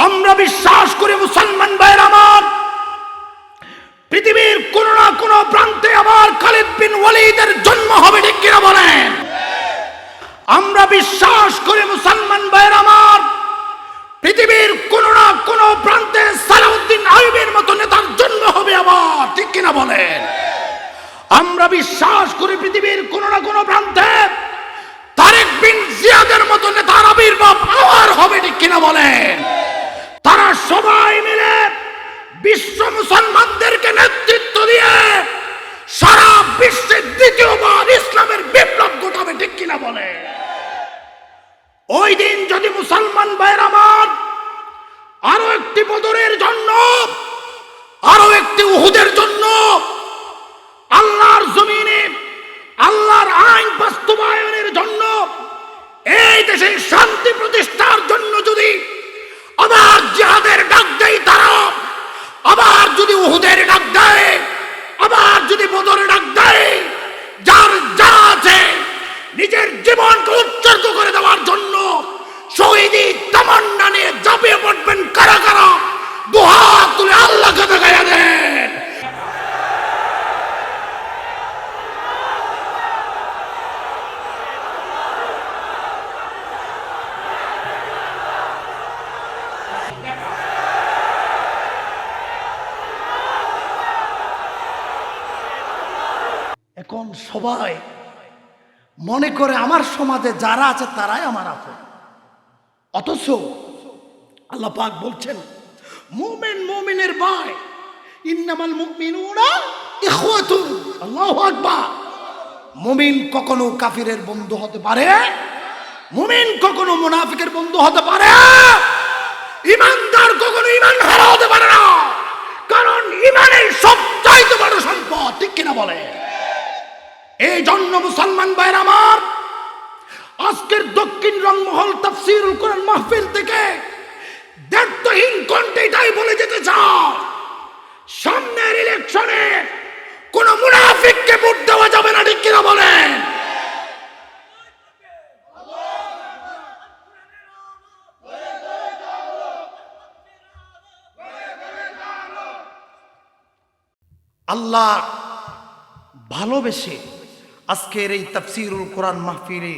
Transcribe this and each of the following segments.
আমরা বিশ্বাস করি মুসলমান ভাইয়ের আমার, পৃথিবীর কোন না কোন প্রান্তে আবার খালিদ বিন ওয়ালিদের জন্ম হবে, ঠিক কিনা বলেন? আমরা বিশ্বাস করি মুসলমান ভাইয়ের আমার, পৃথিবীর কোন না কোন প্রান্তে সালাউদ্দিন আইয়ুবীর মতো নেতার জন্ম হবে আবার, ঠিক কিনা বলেন? আমরা বিশ্বাস করি পৃথিবীর কোন না কোন প্রান্তে তারেক বিন জিয়াদের মতো নেতার আবির্ভাব আবার হবে, ঠিক কিনা বলেন? তারা সবাই মিলে বিশ্ব মুসলমানদেরকে নেতৃত্ব দিয়ে সারা বিশ্বে দ্বিতীয়বার ইসলামের বিপ্লব ঘটাবে, ঠিক কিনা বলে? ওই দিন যদি মুসলমান ভাইয়ের আমার আরো একটি বদরের জন্য, আরো একটি উহুদের জন্য আল্লাহর জমিনে আল্লাহর আইন বাস্তবায়নের জন্য, এই দেশে শান্তি প্রতিষ্ঠার জন্য যদি আবার জিহাদের ডাক দেয় তারা, আবার যদি উহুদের ডাক দেয়, আবার যদি বদরের ডাক দেয়, যার যা আছে নিজের জীবনকে উৎসর্গ করে দেওয়ার জন্য শহীদি তামান্না নিয়ে ঝাঁপিয়ে পড়বেন কারা কারা? দুহাত তুলে আল্লাহকে দেখাইয়া দেন। এখন সবাই মনে করে আমার সমাজে যারা আছে তারাই আমার আপন, অথচ আল্লাহ পাক বলছেন মুমিন মুমিনের ভাই, ইন্নামাল মুমিনুনা ইখওয়াতুন। আল্লাহু আকবার। মুমিন কখনো কাফিরের বন্ধু হতে পারে, মুমিন কখনো মুনাফিকের বন্ধু হতে পারে, ঈমানদার কখনো ঈমান হারা হতে পারে না, কারণ ঈমানের সবচাইতে বড় সম্পদ, ঠিক কিনা বলে? এই জন্য মুসলমান ভাইয়ের আমার, আজকের দক্ষিণ রংমহল তাফসীরুল কোরআন মাহফিল থেকে দায়িত্বহীন কণ্ঠে এটাই বলে যেতে চাও, সামনের ইলেকশনে কোন মুনাফিককে ভোট দেওয়া যাবে না, ঠিক কিনা বলেন? আল্লাহ ভালোবেসে আজকের এই তাফসীরুল কোরআন মাহফিলে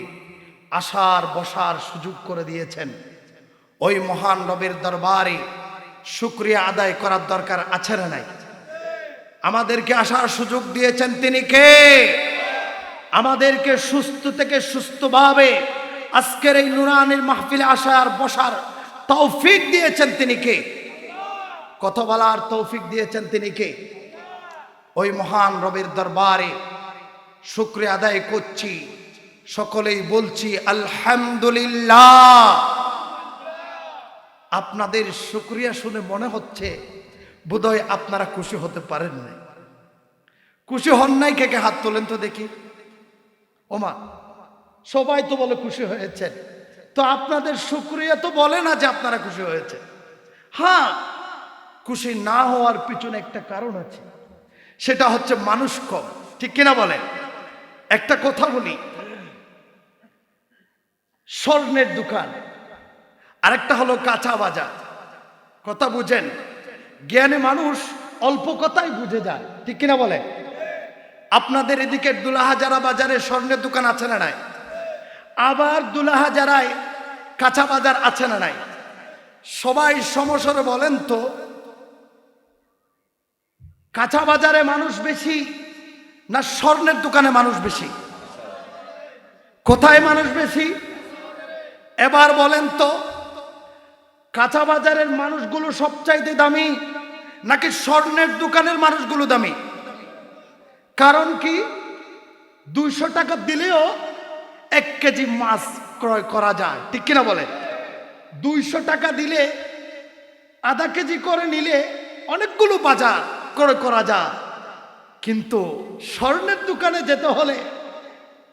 আসার বসার সুযোগ করে দিয়েছেন। ওই মহান রবের দরবারে শুকরিয়া আদায় করার দরকার আছে না নাই? আমাদেরকে আসার সুযোগ দিয়েছেন তিনি কে? আমাদেরকে সুস্থ থেকে সুস্থভাবে আজকের এই নুরানির মাহফিলে আসার বসার তৌফিক দিয়েছেন তিনি কে? কথা বলার তৌফিক দিয়েছেন তিনি কে? ওই মহান রবের দরবারে শুকরিয়া আদায় করছি, সকলেই বলছি আলহামদুলিল্লাহ। আপনাদের শুকরিয়া শুনে মনে হচ্ছে বোধহয় আপনারা খুশি হতে পারেন না। খুশি হন নাই? কে কে হাত তোলেন তো দেখি। ওমা, সবাই তো বলে খুশি হয়েছেন, তো আপনাদের শুকরিয়া তো বলে না যে আপনারা খুশি হয়েছে। হ্যাঁ, খুশি না হওয়ার পিছনে একটা কারণ আছে, সেটা হচ্ছে মানুষ কম, ঠিক কিনা বলে? একটা কথা বলি, স্বর্ণের দোকান আরেকটা হলো কাঁচা বাজার। কথা বুঝেন? জ্ঞানী মানুষ অল্প কথাই বুঝে যায়, ঠিক কিনা বলে? আপনাদের এদিকে দুলাহাজারা বাজারে স্বর্ণের দোকান আছে না নাই? আবার দুলাহাজারায় কাঁচা বাজার আছে না নাই? সবাই সমস্বরে বলেন তো, কাঁচা বাজারে মানুষ বেশি না স্বর্ণের দোকানে মানুষ বেশি? কোথায় মানুষ বেশি? এবার বলেন তো, কাঁচা বাজারের মানুষগুলো সবচাইতে দামি নাকি স্বর্ণের দোকানের মানুষগুলো দামি? কারণ কি? 200 টাকা দিলেও 1 কেজি মাছ ক্রয় করা যায়, ঠিক কিনা বলে? 200 টাকা দিলে আধা কেজি করে নিলে অনেকগুলো বাজার ক্রয় করা যায়। কিন্তু স্বর্ণের দোকানে যেতে হলে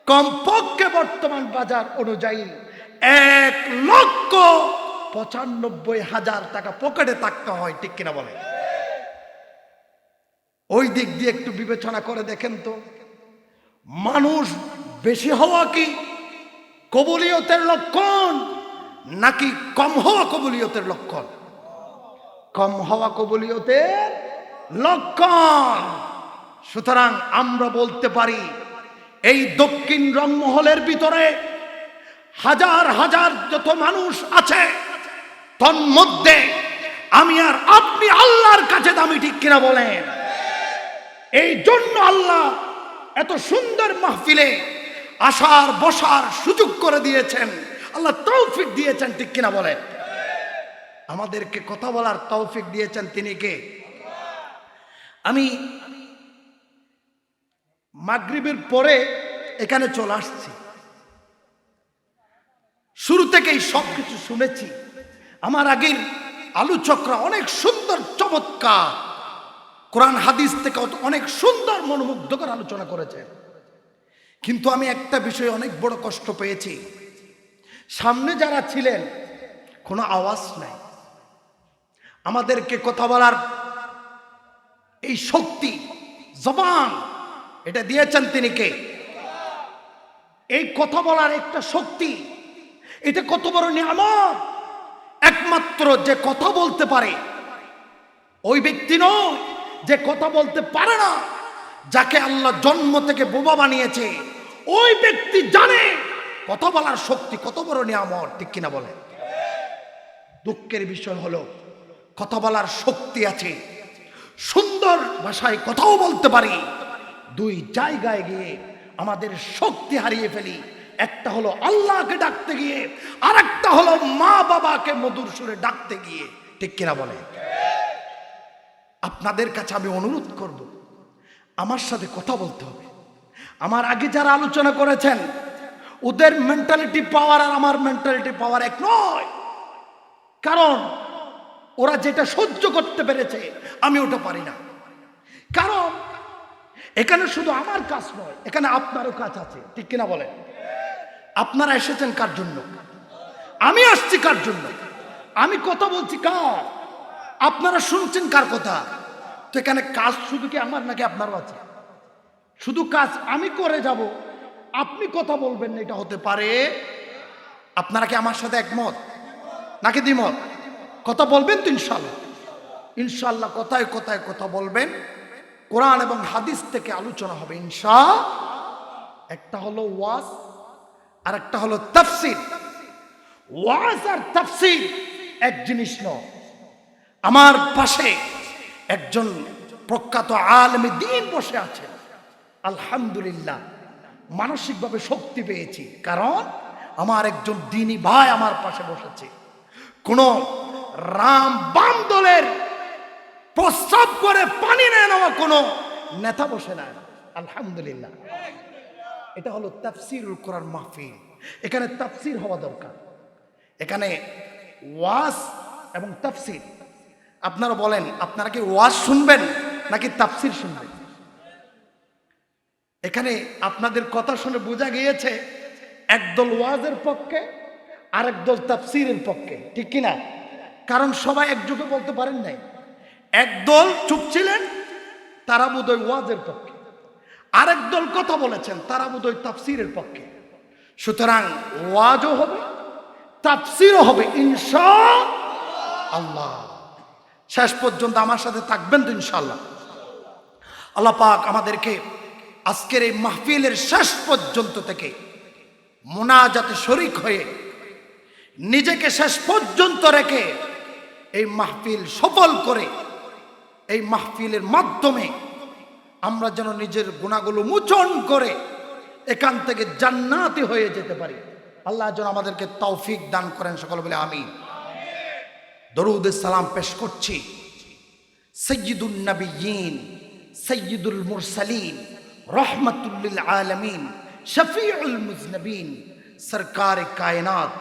কমপক্ষে বর্তমান বাজার অনুযায়ী 1,95,000 টাকা পকেটে থাকতে হয়, ঠিক কিনা বলে? ওই দিক দিয়ে একটু বিবেচনা করে দেখেন তো, মানুষ বেশি হওয়া কি কবুলিয়তের লক্ষণ নাকি কম হওয়া কবুলিয়তের লক্ষণ? কম হওয়া কবুলিয়তের লক্ষণ। সুতরাং আমরা বলতে পারি এই দক্ষিণ রংমহলের ভিতরে হাজার হাজার যত মানুষ আছে, তন্মধ্যে আমি আর আপনি আল্লাহর কাছে দামি, ঠিক কিনা বলেন? এই জন্য আল্লাহ এত সুন্দর মাহফিলে আসার বসার সুযোগ করে দিয়েছেন, আল্লাহ তৌফিক দিয়েছেন, ঠিক কিনা বলেন? আমাদেরকে কথা বলার তৌফিক দিয়েছেন তিনি কে? আমি মাগরিবের পরে এখানে চলে আসছি, শুরু থেকেই সবকিছু শুনেছি। আমার আগের আলোচকরা অনেক সুন্দর চমৎকার কোরআন হাদিস থেকে অনেক সুন্দর মনোমুগ্ধকর আলোচনা করেছে, কিন্তু আমি একটা বিষয়ে অনেক বড় কষ্ট পেয়েছি। সামনে যারা ছিলেন কোনো আওয়াজ নাই। আমাদেরকে কথা বলার এই শক্তি, জবান, এটা দিয়েছেন তিনি কে? এই কথা বলার একটা শক্তি, এটা কত বড় নিয়ামত! একমাত্র যে কথা বলতে পারে ওই ব্যক্তি নয় যে কথা বলতে পারে না। যাকে আল্লাহ জন্ম থেকে বোবা বানিয়েছে ওই ব্যক্তি জানে কথা বলার শক্তি কত বড় নিয়ামত, ঠিক কিনা বলে? দুঃখের বিষয় হলো কথা বলার শক্তি আছে, সুন্দর ভাষায় কথাও বলতে পারি, দুই জায়গায় গিয়ে আমাদের শক্তি হারিয়ে ফেলি। একটা হলো আল্লাহকে ডাকতে গিয়ে, আর একটা হলো মা বাবাকে মধুর সুরে ডাকতে গিয়ে, ঠিক কিনা বলে? আপনাদের কাছে আমি অনুরোধ করব, আমার সাথে কথা বলতে হবে। আমার আগে যারা আলোচনা করেছেন ওদের মেন্টালিটি পাওয়ার আর আমার মেন্টালিটি পাওয়ার এক নয়। কারণ ওরা যেটা সহ্য করতে পেরেছে আমি ওটা পারি না। কারণ এখানে শুধু আমার কাজ নয়, এখানে আপনারও কাজ আছে, ঠিক কিনা বলেন? আপনারা এসেছেন কার জন্য? আমি আসছি কার জন্য? আমি কথা বলছি কার? আপনারা শুনছেন কার কথা? তো এখানে কাজ শুধু কি আমার নাকি আপনারও আছে? শুধু কাজ আমি করে যাব, আপনি কথা বলবেন না, এটা হতে পারে? আপনারা কি আমার সাথে একমত নাকি দ্বিমত? কথা বলবেন তো ইনশাআল্লাহ? ইনশাআল্লাহ কথায় কথায় কথা বলবেন। কোরআন এবং হাদিস থেকে আলোচনা হবে ইনশাআল্লাহ। একটা হলো ওয়াজ আর একটা হলো তাফসীর। ওয়াজ আর তাফসীর এক জিনিস নয়। আমার পাশে একজন প্রখ্যাত আলেমে দ্বীন বসে আছেন, আলহামদুলিল্লাহ মানসিকভাবে শক্তি পেয়েছি, কারণ আমার একজন দ্বীনী ভাই আমার পাশে বসেছে। কোন রাম বাম দলের প্রস্তাব করে পানি নেওয়া কোন নেতা বসে না, আলহামদুলিল্লাহ। এটা হলো তাফসীরুল কোরআন মাহফিল। এখানে তাফসীর হওয়া দরকার, এখানে ওয়াজ এবং তাফসীর। আপনারা বলেন, আপনারা কি ওয়াজ শুনবেন নাকি তাফসীর শুনবেন? এখানে আপনাদের কথা শুনে বোঝা গিয়েছে একদল ওয়াজের পক্ষে আর একদল তাফসীরের পক্ষে, ঠিক কিনা? কারণ সবাই একযোগে বলতে পারেন নাই। একদল চুপ ছিলেন, তারা বোধহয় ওয়াজের পক্ষে, আরেক দল কথা বলেছেন, তারা বোধহয় তাফসীরের পক্ষে। সুতরাং ওয়াজও হবে, তাফসীরও হবে ইনশাআল্লাহ। শেষ পর্যন্ত আমার সাথে থাকবেন তো ইনশাআল্লাহ? আল্লাহ পাক আমাদেরকে আজকের এই মাহফিলের শেষ পর্যন্ত থেকে মুনাজাতে শরীক হয়ে নিজেকে শেষ পর্যন্ত রেখে এই মাহফিল সফল করে, এই মাহফিলের মাধ্যমে আমরা যেন নিজের গুনাহগুলো মোচন করে এখান থেকে জান্নাতি হয়ে যেতে পারি। আল্লাহ যেন আমাদেরকে তৌফিক দান করেন, সকল বলে আমিন। দরুদ সালাম পেশ করছি সাইয়্যিদুন নবিয়্যিন, সাইয়্যিদুল মুরসালিন, রাহমাতুল লিল আলামিন, শফিউল মুজনবিন, সরকার কায়নাত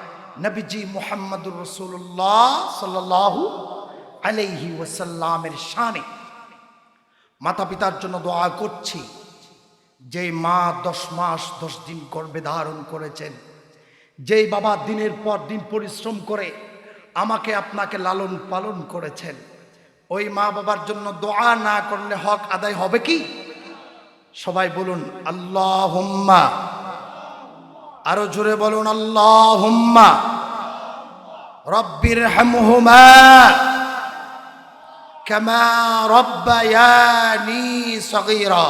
নবীজি মুহাম্মদুর রাসূলুল্লাহ সাল্লাল্লাহু আলাইহি ওয়াসাল্লামের শানে। মাতা পিতার জন্য দোয়া করছি, যেই মা 10 মাস 10 দিন গর্ভে ধারণ করেছেন, যেই বাবা দিনের পর দিন পরিশ্রম করে আমাকে আপনাকে লালন পালন করেছেন, ওই মা বাবার জন্য দোয়া না করলে হক আদায় হবে কি? সবাই বলুন আল্লাহুম্মা, আরো জোরে বলুন আল্লাহুম্মা রব্বিরহামহুমা কামা রাব্বায়ানি সগীরা।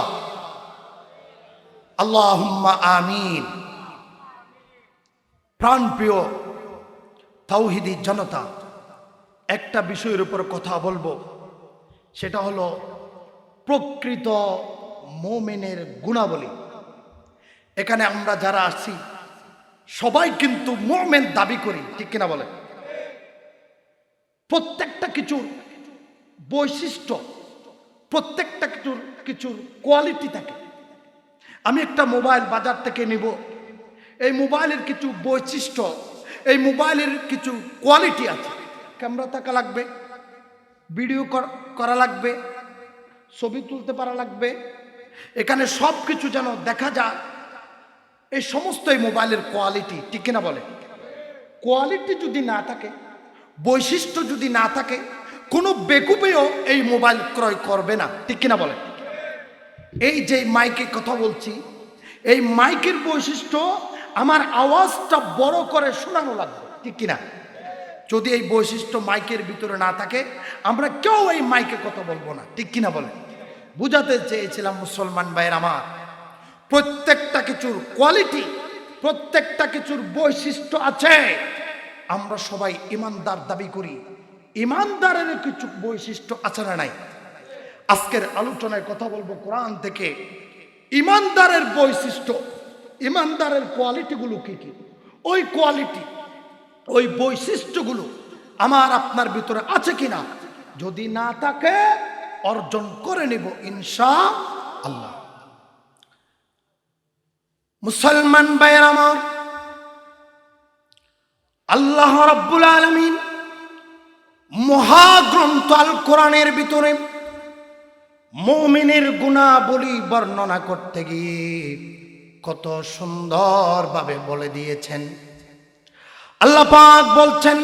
আল্লাহুম্মা আমিন। প্রাণপ্রিয় তাওহীদি জনতা, একটা বিষয়ের উপর কথা বলবো, সেটা হলো প্রকৃত মুমিনের গুণাবলী। এখানে আমরা যারা আছি সবাই কিন্তু মুমিন দাবি করি, ঠিক কিনা বলেন? প্রত্যেকটা কিছুর বৈশিষ্ট্য, প্রত্যেকটা কিছুর কোয়ালিটি থাকে। আমি একটা মোবাইল বাজার থেকে নিব, এই মোবাইলের কিছু বৈশিষ্ট্য, এই মোবাইলের কিছু কোয়ালিটি আছে। ক্যামেরা থাকা লাগবে, ভিডিও করা লাগবে, ছবি তুলতে পারা লাগবে, এখানে সব কিছু যেন দেখা যায়। এই সমস্ত এই মোবাইলের কোয়ালিটি, ঠিক কিনা বলে? কোয়ালিটি যদি না থাকে, বৈশিষ্ট্য যদি না থাকে, কোনো বেকুবেও এই মোবাইল ক্রয় করবে না, ঠিক কিনা বলে? এই যে মাইকে কথা বলছি, এই মাইকের বৈশিষ্ট্য আমার আওয়াজটা বড় করে শোনানো লাগবে, ঠিক কিনা? যদি এই বৈশিষ্ট্য মাইকের ভিতরে না থাকে, আমরা কেউ এই মাইকে কথা বলবো না, ঠিক কিনা বলে? বুঝাতে চেয়েছিলাম মুসলমান ভাইয়ের আমার, প্রত্যেকটা কিছুর কোয়ালিটি, প্রত্যেকটা কিছুর বৈশিষ্ট্য আছে। আমরা সবাই ইমানদার দাবি করি, ইমানদারের কিছু বৈশিষ্ট্য আছে না নাই? আজকের আলোচনায় কথা বলবো কোরআন থেকে, ইমানদারের বৈশিষ্ট্য, ইমানদারের কোয়ালিটিগুলো কি কি, ওই কোয়ালিটি, ওই বৈশিষ্ট্যগুলো আমার আপনার ভিতরে আছে কিনা। যদি না থাকে অর্জন করে নিব ইনশাআল্লাহ। মুসলমান ভাইয়ের আমার, আল্লাহ রাব্বুল আলামিন মহাগ্রন্থ আল কোরআনের ভিতরে মুমিনের গুণাবলী বর্ণনা করতে গিয়ে কত সুন্দরভাবে বলে দিয়েছেন। আল্লাহ পাক বলছেন,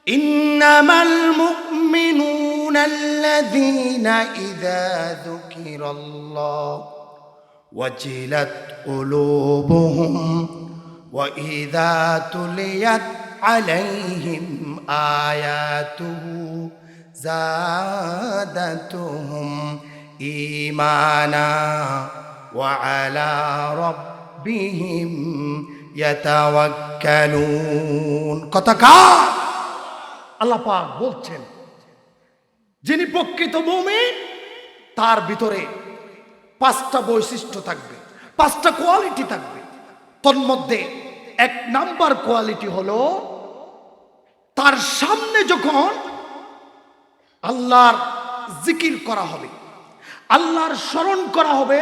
ইন্নামাল মুমিনুনা আল্লাযীনা ইযা যুকিরাল্লাহ ওয়াজিলাত কুলুবুহুম ওয়া ইযা তুলিয়াত আলাইহিম আয়াতুহু যাদাতুহুম ঈমানা ওয়া আলা রাব্বিহিম ইয়াতাওয়াক্কালুন। কথা কার? আল্লাহ পাক বলছেন, যিনি প্রকৃত মুমিন তার ভিতরে পাঁচটা বৈশিষ্ট্য থাকবে, পাঁচটা কোয়ালিটি থাকবে। তন্মধ্যে এক নাম্বার কোয়ালিটি হলো, তার সামনে যখন আল্লাহর জিকির করা হবে, আল্লাহর স্মরণ করা হবে,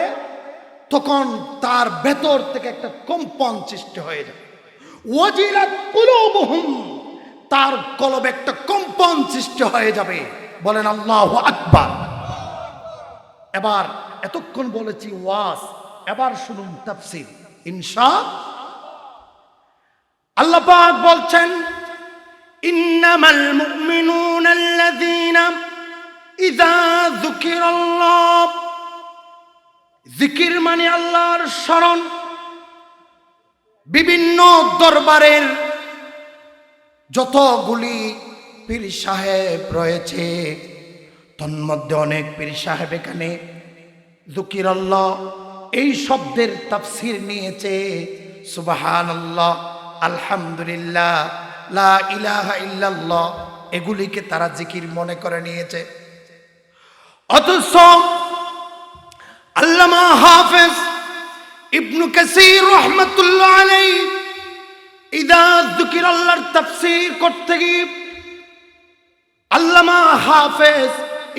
তখন তার ভেতর থেকে একটা কম্পন সৃষ্টি হয়ে যাবে। ওয়াজিলাত কুলুবুহুম, তার কলবে একটা কম্পন সৃষ্টি হয়ে যাবে। বলেন আল্লাহু আকবার। এবার এতক্ষণ বলেছি ওয়াজ, এবার শুনুন তাফসীর ইনশাআল্লাহ। আল্লাহ পাক বলছেন, ইন্নামাল মুমিনুনা আল্লাযীনা ইযা যুকিরাল্লাহ। জিকির মানে আল্লাহর স্মরণ। বিভিন্ন দরবারের যতগুলি পীর সাহেব রয়েছে, তন্মধ্যে অনেক পীর সাহেব এখানে যুকিরাল্লাহ এই শব্দের তাফসীর নিয়েছে সুবহানাল্লাহ, আলহামদুলিল্লাহ, লা ইলাহা ইল্লাল্লাহ, এগুলিকে তারা জিকির মনে করে নিয়েছে। অথচ আল্লামা হাফেজ ইবনে কাসীর রাহমাতুল্লাহ আলাইহি ইযা যুকিরাল্লাহর তাফসীর করতে গিয়ে আল্লামা হাফেজ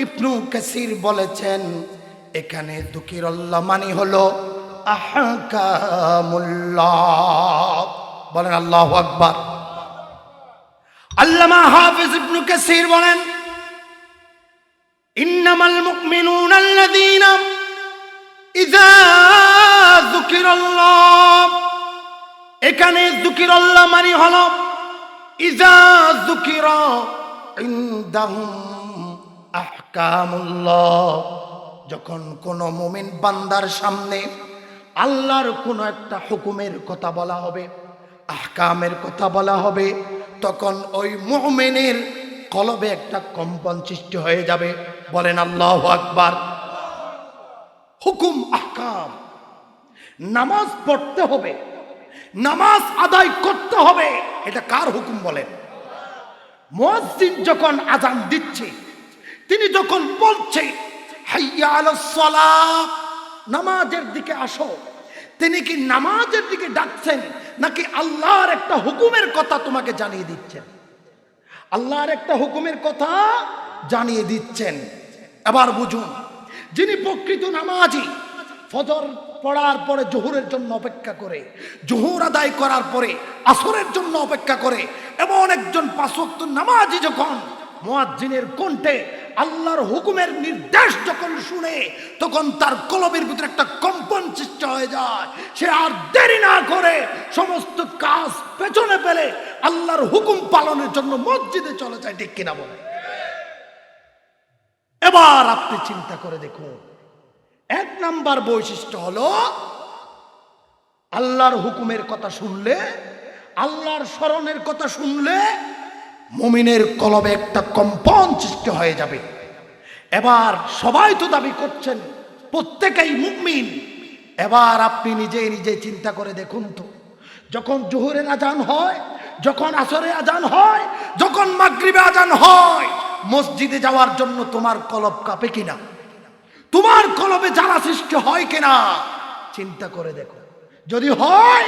ইবনে কাসীর বলেছেন, এখানে যুকিরাল্লাহ মানে হলো আহকামুল্লাহ। বলেন আল্লাহু আকবার। আল্লামা হাফেজ ইবনে কাসীর বলেন, ইন্নামাল মুমিনুনা আল্লাযীনা ইযা যুকিরাল্লাহ। এখানে যুকিরাল্লাহ মানে হলো ইযা যুকিরা ইনদাহুম আহকামুল্লাহ। যখন কোন মুমিন বান্দার সামনে আল্লাহর কোন একটা হুকুমের কথা বলা হবে, আহকামের কথা বলা হবে, তখন ওই মুমিনের কলবে একটা কম্পন সৃষ্টি হয়ে যাবে। বলেন আল্লাহু আকবার। হুকুম আহকাম, নামাজ পড়তে হবে, নামাজ আদায় করতে হবে, এটা কার হুকুম বলেন? মুয়াজ্জিন যখন আজান দিচ্ছে, তিনি যখন বলছে হাইয়া আলাস সালাহ, নামাজের দিকে আসো, তিনি কি নামাজের দিকে ডাকছেন নাকি আল্লাহর একটা হুকুমের কথা তোমাকে জানিয়ে দিচ্ছেন? আল্লাহর একটা হুকুমের কথা জানিয়ে দিচ্ছেন। এবার বুঝুন, যিনি প্রকৃত নামাজি, ফজর পড়ার পরে জোহরের জন্য অপেক্ষা করে, জোহর আদায় করার পরে আসরের জন্য অপেক্ষা করে, এমন একজন পাঁচ ওয়াক্ত নামাজি যখন মুয়াজ্জিনের কণ্ঠে আল্লাহর হুকুমের নির্দেশ যখন শুনে, তখন তার কলবের ভিতরে একটা কম্পন সৃষ্টি হয়ে যায়। সে আর দেরি না করে সমস্ত কাজ পেছনে ফেলে আল্লাহর হুকুম পালনের জন্য মসজিদে চলে যায়। ঠিক কিনা বলে? এবার আপনি চিন্তা করে দেখুন, এক নাম্বার বৈশিষ্ট্য হলো আল্লাহর হুকুমের কথা শুনলে, আল্লাহর স্মরণের কথা শুনলে মুমিনের কলবে একটা কম্পন সৃষ্টি হয়ে যাবে। এবার সবাই তো দাবি করছেন প্রত্যেকেই মুমিন। এবার আপনি নিজে নিজে চিন্তা করে দেখুন তো, যখন জোহরের আজান হয়, যখন আসরের আজান হয়, যখন মাগরিবে আজান হয়, মসজিদে যাওয়ার জন্য তোমার কলব কাঁপে কিনা? তোমার কলবে জ্বালা সৃষ্টি হয় কিনা? চিন্তা করে দেখো। যদি হয়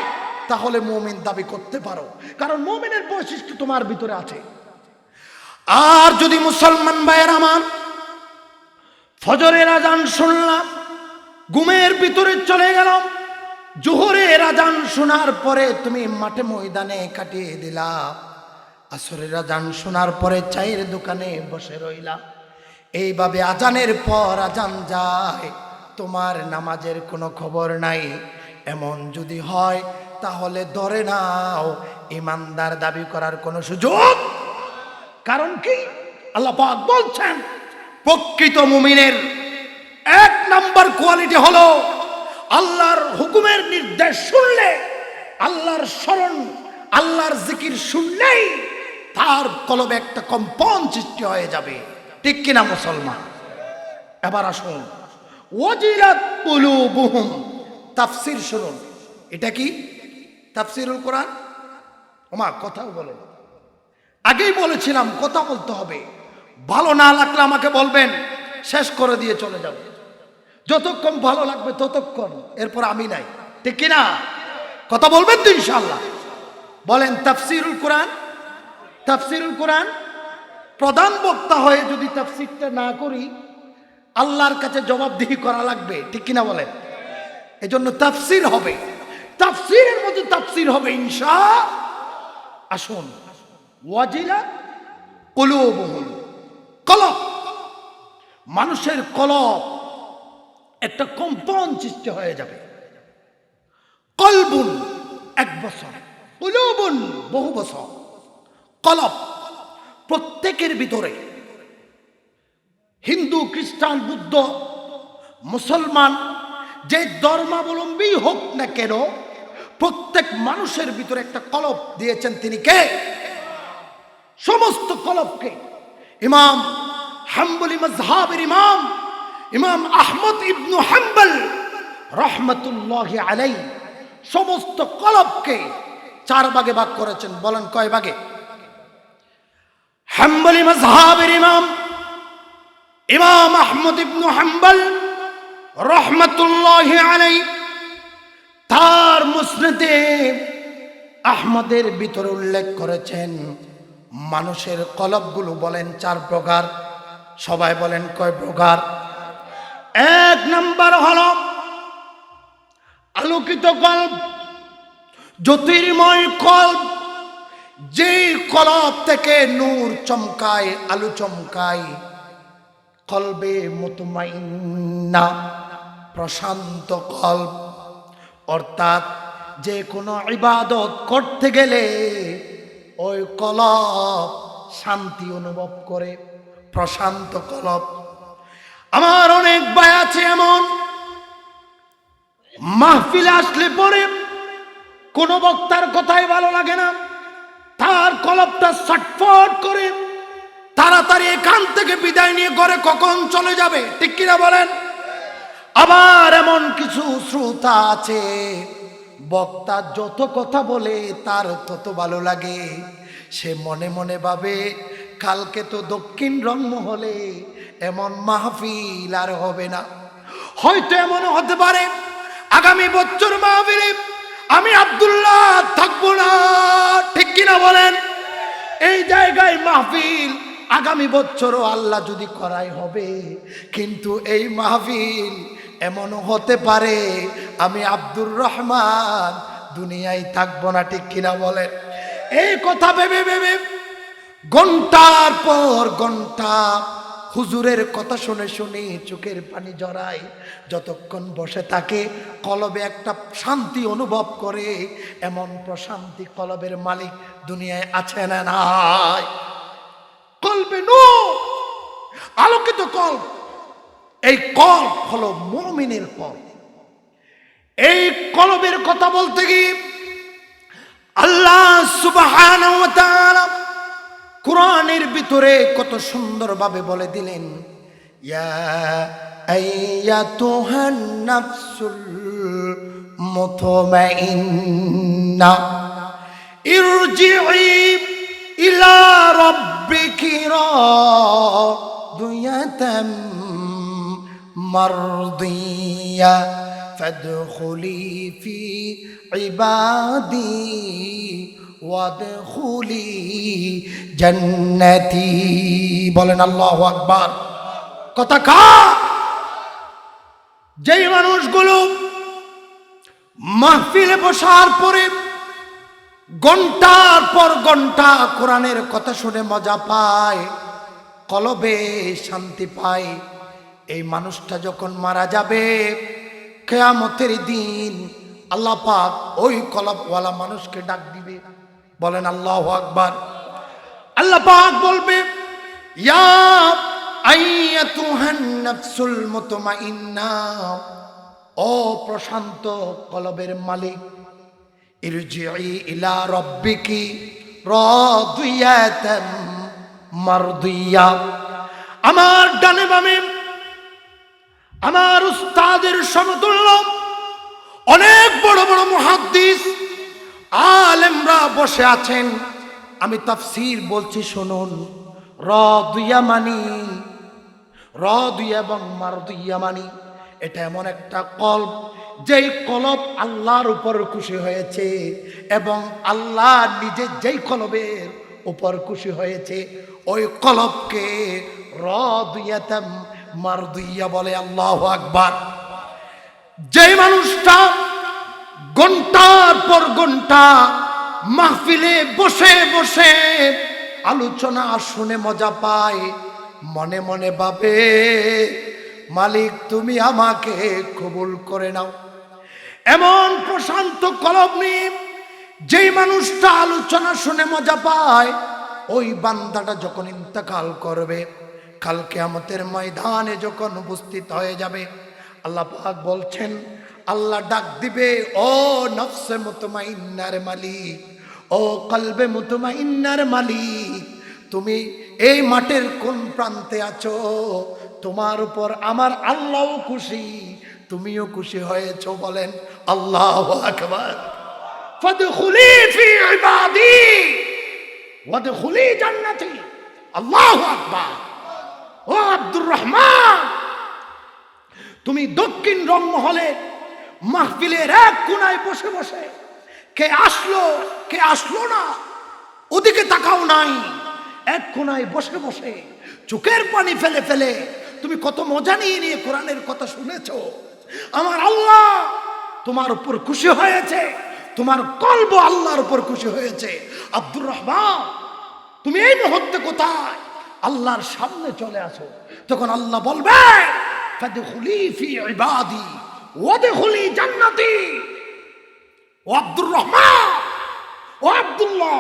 তাহলে মুমিন দাবি করতে পারো, কারণ মুমিনের বৈশিষ্ট্য তোমার ভিতরে আছে। আর যদি মুসলমান ভাইয়ের আমার, ফজরের আজান শুনলাম, ঘুমের ভিতরে চলে গেলাম, জোহরের আজান শোনার পরে তুমি মাঠে ময়দানে কাটিয়ে দিলা, আসরের আজান শোনার পরে চায়ের দোকানে বসে রইলা, এইভাবে আজানের পর আজান যায়, তোমার নামাজের কোনো খবর নাই। এমন যদি হয় তাহলে ধরে নাও ইমানদার দাবি করার কোনো সুযোগ। কারণ কি? আল্লাহ পাক বলছেন প্রকৃত মুমিনের এক নাম্বার কোয়ালিটি হলো আল্লাহর হুকুমের নির্দেশ শুনলে, আল্লাহর স্মরণ, আল্লাহর জিকির শুনলেই তার কলবে একটা কম্পন সৃষ্টি হয়ে যাবে। ঠিক কিনা মুসলমান? এবার আসুন, ওয়াজিলাত কুলুবুহুম, তাফসীর শুনুন। এটা কি? তাফসীরুল কোরআন। ওমা কথাও বলেন, আগেই বলেছিলাম কথা বলতে হবে। ভালো না লাগলে আমাকে বলবেন, শেষ করে দিয়ে চলে যাব। যতক্ষণ ভালো লাগবে ততক্ষণ, এরপর আমি নাই। ঠিক কিনা? কথা বলবেন তো ইনশাআল্লাহ? বলেন তাফসীরুল কোরআন। তাফসীরুল কোরআন, প্রধান বক্তা হয়ে যদি তাফসীরটা না করি আল্লাহর কাছে জবাবদিহি করা লাগবে। ঠিক কিনা বলেন? এজন্য তাফসীর হবে, তাফসীরের মধ্যে তাফসীর হবে ইনশাআল্লাহ। আসুন, ওয়াজিলাত কুলুবুহুম, কলব, মানুষের কলব একটা কম্পন সৃষ্টি হয়ে যাবে। কলবুন এক বছর, কুলুবুন বহু বছর। কলব প্রত্যেকের ভিতরে, হিন্দু, খ্রিস্টান, বুদ্ধ, মুসলমান, যে ধর্মাবলম্বী হোক না কেন, প্রত্যেক মানুষের ভিতরে একটা কলব দিয়েছেন। তিনি কে? সমস্ত কলবকে ইমাম হাম্বলি মাযহাবের ইমাম, ইমাম আহমদ ইবনু হাম্বল রহমতুল্লাহি আলাইহি সমস্ত কলবকে চার ভাগে ভাগ করেছেন। বলেন কয় ভাগে? হাম্বলি মাযহাবের ইমাম, ইমাম আহমদ ইবনু হাম্বল রহমতুল্লাহি আলাইহি তার মুসনাদে আহমদের ভিতরে উল্লেখ করেছেন মানুষের কলবগুলো বলেন চার প্রকার। সবাই বলেন কয় প্রকার? এক নাম্বার হলো আলোকিত কলব, জ্যোতির্ময় কলব, যেই কলব থেকে নূর চমকায়, আলো চমকায়। কলবে মুতমাইন্না, প্রশান্ত কলব, অর্থাৎ যে কোনো ইবাদত করতে গেলে ওই কলব শান্তি অনুভব করে, প্রশান্ত কলব। আমার অনেক ভাই আছে এমন, মাহফিলে আসলে পরে কোনো বক্তার কথাই ভালো লাগে না, তার কলবটা ছটফট করে, তাড়াতাড়ি এখান থেকে বিদায় নিয়ে ঘরে কখন চলে যাবে, ঠিক কিনা বলেন? আবার এমন কিছু শ্রোতা আছে, বক্তা যত কথা বলে তার তত ভালো লাগে। সে মনে মনে ভাবে কালকে তো দক্ষিণ রংমহলে এমন মাহফিল আর হবে না। হয়তো এমন হতে পারে আগামী বছর মাহফিলে আমি আব্দুল্লাহ থাকবো না, ঠিক কিনা বলেন? এই জায়গায় মাহফিল আগামী বছরও আল্লাহ যদি করাই হবে, কিন্তু এই মাহফিল এমনও হতে পারে আমি আব্দুর রহমান দুনিয়ায় থাকবো না, ঠিক কিনা বলেন? এই কথা ভেবে ভেবে ঘন্টার পর ঘন্টা হুজুরের কথা শুনে শুনে চোখের পানি জড়ায়। যতক্ষণ বসে থাকে কলবে একটা শান্তি অনুভব করে। এমন প্রশান্তি কলবের মালিক দুনিয়ায় আছে না নাই? কলবে নূর, আলোকিত কলব। এই কলব হলো মুমিনের কলব। এই কলবের কথা বলতে গিয়ে আল্লাহ সুবহানাহু ওয়া তাআলা কোরআনের ভিতরে কত সুন্দরভাবে বলে দিলেন, ইয়া আইয়াতুহান নাফসুল মুতমাইন্না ইরজিই ইলা রাব্বিকি রাদিয়াতাম মারদিয়া ফাদখুলি ফি ইবাদি ওয়াদখুলি জান্নাতি। বলেন আল্লাহু আকবার। কথা কা যেই মানুষগুলো মাহফিলে বসার পরে ঘন্টার পর ঘন্টা কোরআনের কথা শুনে মজা পায়, কলবে শান্তি পায়, এই মানুষটা যখন মারা যাবে কিয়ামতের দিন আল্লাহ পাক ওই কলবওয়ালা মানুষকে ডাক দিবে। বলেন আল্লাহু আকবার। আল্লাহ পাক বলবে, ইয়া আইয়াতুহান নাফসুল মুতমাইন্না, ও প্রশান্ত কলবের মালিক, ইরজিই ইলা রাব্বিকি রাদিয়াতাম মারদিয়া। আমার ডানে বামে আমার উস্তাদের সমতুল্য অনেক বড় বড় মুহাদ্দিস আলেমরা বসে আছেন। আমি তাফসীর বলছি, শুনুন। রাদিয়া মানি, রাদিয়া এবং মারদিয়া মানি এটা এমন একটা কলব, যেই কলব আল্লাহর উপর খুশি হয়েছে এবং আল্লাহ নিজে যেই কলবের উপর খুশি হয়েছে ওই কলবকে রাদিয়াতাম মারদিয়া বলে। আল্লাহু আকবার। যেই মানুষটা ঘন্টার পর ঘন্টা মাহফিলে বসে বসে আলোচনা শুনে মজা পায়, মনে মনে ভাবে মালিক তুমি আমাকে কবুল করে নাও। এমন প্রশান্ত কলব নিয়ে যেই মানুষটা আলোচনা শুনে মজা পায়, ওই বান্দাটা যখন ইন্তেকাল করবে, কাল কিয়ামতের ময়দানে যখন উপস্থিত হয়ে যাবে, আল্লাহ পাক বলছেন, আল্লাহ ডাক দিবে, ও নফসে মুতমাইন্নার মালিক, ও কলবে মুতমাইন্নার মালিক, তুমি এই মাঠের কোন প্রান্তে আছো? তোমার উপর আমার আল্লাহও খুশি, তুমিও খুশি হয়েছো। বলেন আল্লাহু আকবার। ফাদখুলি ফি ইবাদি ওয়াদখুলি জান্নাতি। আল্লাহু আকবার। ও আব্দুর রহমান, তুমি দক্ষিণ রংমহলে মাহফিলের এক কোনায় বসে বসে কে আসলো কে আসলো না ওদিকে তাকাও নাই, এক কোনায় বসে বসে চোখের পানি ফেলে ফেলে তুমি কত মজা নিয়ে নিয়ে কোরআনের কথা শুনেছো। আমার আল্লাহ তোমার উপর খুশি হয়েছে, তোমার কলব আল্লাহর উপর খুশি হয়েছে। আব্দুর রহমান, তুমি এই মুহূর্তে কোথায়? আল্লাহর সামনে চলে আসো। তখন আল্লাহ বলবে, ফাদখুলি ফি ইবাদি ওয়াদখুলি জান্নাতি। ও আব্দুর রহমান, ও আব্দুল্লাহ,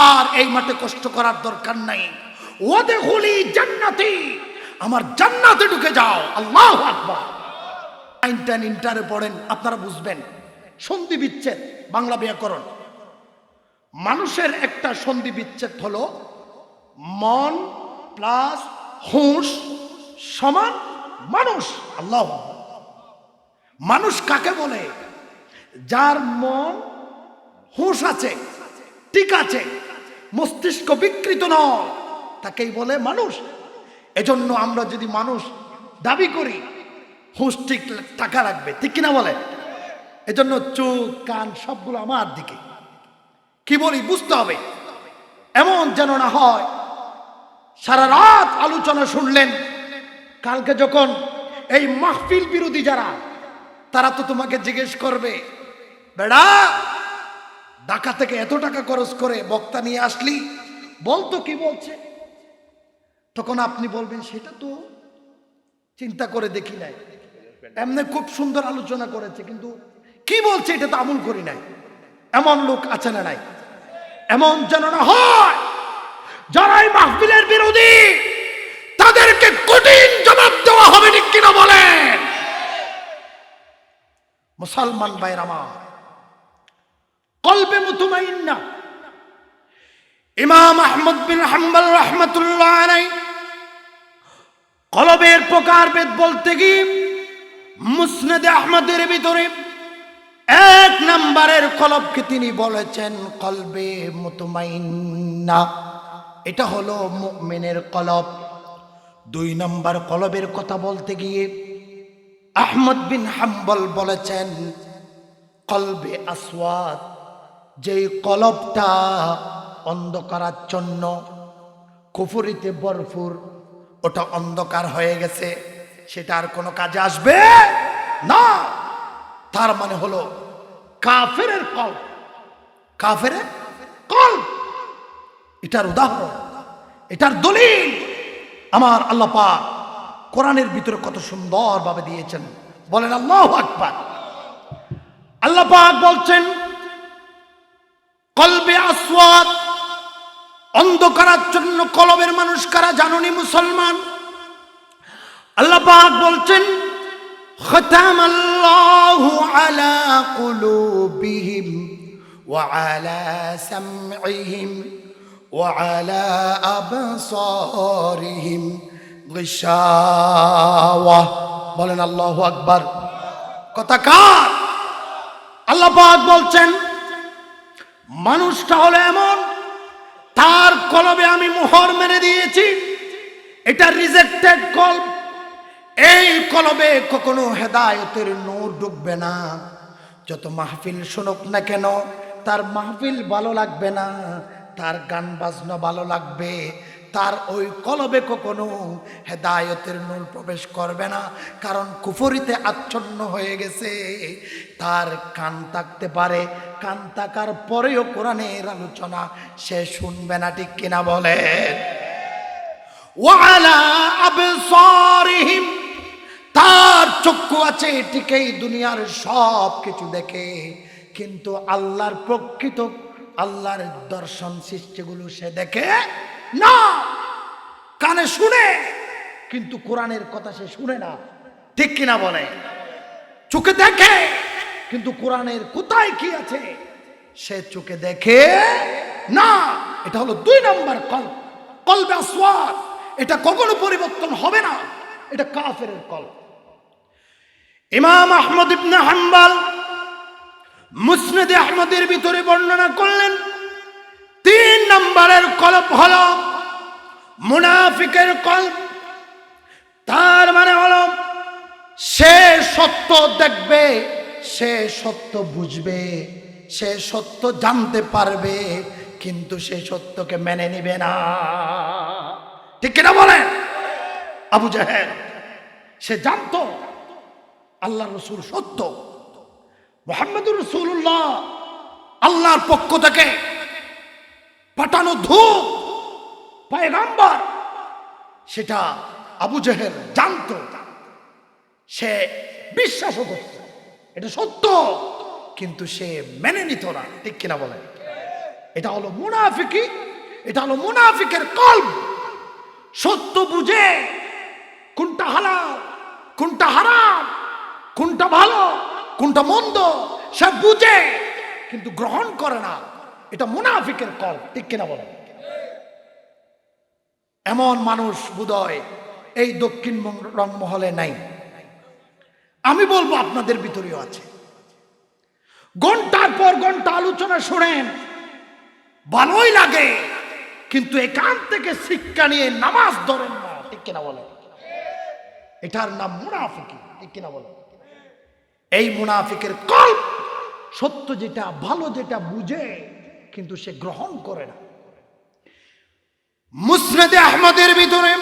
আর এই মাঠে কষ্ট করার দরকার নাই। ওয়াদখুলি জান্নাতি, আমার জান্নাতে ঢুকে যাও। আল্লাহু আকবার। আইনটাইন ইন্টারে পড়েন, আপনারা বুঝবেন। সন্ধি বিচ্ছেদ, বাংলা ব্যাকরণ। মানুষের একটা সন্ধি বিচ্ছেদ হলো মন প্লাস হুঁশ সমান মানুষ। আল্লাহ, মানুষ কাকে বলে? যার মন হুঁশ আছে, ঠিক আছে, মস্তিষ্ক বিকৃত নয়, তাকেই বলে মানুষ। এজন্য আমরা যদি মানুষ দাবি করি, হুঁশ ঠিক টাকা রাখবে, ঠিক কিনা বলে? এজন্য চোখ কান সবগুলো আমার দিকে। কি বলি বুঝতে হবে, এমন যেন না হয় সারা রাত আলোচনা শুনলেন, কালকে যখন এই মাহফিল বিরোধী যারা, তারা তো তোমাকে জিজ্ঞেস করবে, বেড়া ঢাকা থেকে এত টাকা খরচ করে বক্তা নিয়ে আসলি, বলতো কি বলছে। তখন আপনি বলবেন, সেটা তো চিন্তা করে দেখি নাই, এমনি খুব সুন্দর আলোচনা করেছে, কিন্তু কি বলছে এটা তো আমল করি নাই। এমন লোক আছে না নাই? এমন যেন না হয় যারাই মাহফিলের বিরোধী, তাদেরকে কঠিন জবাব দেওয়া হবে, ঠিক কিনা বলেন? মুসলমান ভাইরা আমার, কলবে মুতমাইন্না। ইমাম আহমদ বিন হাম্বল রাহমাতুল্লাহ আলাইহি কলবের প্রকারভেদ বলতে গিয়ে মুসনাদে আহমদের ভিতরে 1 নম্বরের কলবকে তিনি বলেছেন কলবে মুতমাইন্না, এটা হলো মুমিনের কলব। 2 নম্বর কলবের কথা বলতে গিয়ে আহমদ বিন হাম্বল বলেছেন কলবে আসওয়াদ, যেই কলবটা অন্ধকারাচ্ছন্ন, কুফরিতে ভরপুর, ওটা অন্ধকার হয়ে গেছে, সেটা আর কোনো কাজে আসবে না। তার মানে হলো কাফেরের কলব, কাফেরের কলব। এটার উদাহরণ, এটার দলিল আমার আল্লাহ পাক কোরআনের ভিতরে কত সুন্দরভাবে দিয়েছেন। বলেন আল্লাহু আকবার। আল্লাহ পাক বলছেন কলবে আসওয়াদ, অন্ধকারাচ্ছন্ন কলবের মানুষ কারা জানুনি মুসলমান? আল্লাহ পাক বলছেন খতামাল্লাহু আলা কুলুবিহিম ওয়া আলা সামঈহিম ওয়া আলা আবসারিহিম গিশাওয়া। বলেন আল্লাহু আকবার। কথা কার? আল্লাহ পাক বলছেন মানুষটা হলো এমন, তার কলবে আমি মোহর মেরে দিয়েছি, এটা রিজেক্টেড কলব। এই কলবে কখনো হেদায়েতের নূর ঢুকবে না। যত মাহফিল শুনুক না কেন, তার মাহফিল ভালো লাগবে না, তার গান বাজনা ভালো লাগবে, তার ওই কলবে কখনো হেদায়েতের নূর প্রবেশ করবে না, কারণ কুফরিতে আচ্ছন্ন হয়ে গেছে। তার কান থাকতে পারে, কান থাকার পরেও কোরআনের আলোচনা সে শুনবে না, ঠিক কিনা বলেন? ওয়ালা আবসারিহিম, তার চক্ষু আছে ঠিকই, দুনিয়ার সব কিছু দেখে, কিন্তু আল্লাহর প্রকৃত আল্লাহর দর্শন সৃষ্টিগুলো সে দেখে না। কানে শুনে কিন্তু কোরআনের কথা সে শুনে না, ঠিক কিনা বলে? চোখে দেখে কিন্তু কোরআনের কোথায় কি আছে সে চোখে দেখে না। এটা হলো 2 নম্বর কলব, কলবে আসওয়াদ। এটা কখনো পরিবর্তন হবে না, এটা কাফেরের কলব। ইমাম আহমদ ইবনে হাম্বল মুসনাদে আহমদের ভিতরে বর্ণনা করলেন 3 নম্বরের কলব হলো মুনাফিকের কলব। তার মানে হলো সে সত্য দেখবে, সে সত্য বুঝবে, সে সত্য জানতে পারবে, কিন্তু সে সত্যকে মেনে নিবে না, ঠিক কিনা বলেন? আবু জাহেল সে জানতো আল্লাহ রসুল সত্য, মুহাম্মদুর রাসূলুল্লাহ আল্লাহর পক্ষ থেকে পাঠানো ধূপ পয়গম্বর, সেটা আবু জাহেল জানতো, সে বিশ্বাসও করত এটা সত্য, কিন্তু সে মেনে নিত না, ঠিক কিনা বলেন? এটা হলো মুনাফিকি, এটা হলো মুনাফিকের কলব। সত্য বুঝে কোনটা হালাল, কোনটা হারাম, কোনটা ভালো, কোনটা মন্দ, সে বুঝে কিন্তু গ্রহণ করে না, এটা মুনাফিকের কলব, ঠিক কিনা বলেন? এমন মানুষ বোধহয় এই দক্ষিণ রংমহলে নাই। আমি বলবো আপনাদের ভিতরেও আছে। ঘন্টার পর ঘন্টা আলোচনা শুনেন, ভালোই লাগে, কিন্তু এখান থেকে শিক্ষা নিয়ে নামাজ ধরেন না, ঠিক কিনা বলেন? এটার নাম মুনাফিকি, ঠিক কিনা বলেন? এই মুনাফিকের কল্প সত্য যেটা, ভালো যেটা বুঝে, কিন্তু সে গ্রহণ করে না। মুসনাদে আহমদের ভিতরে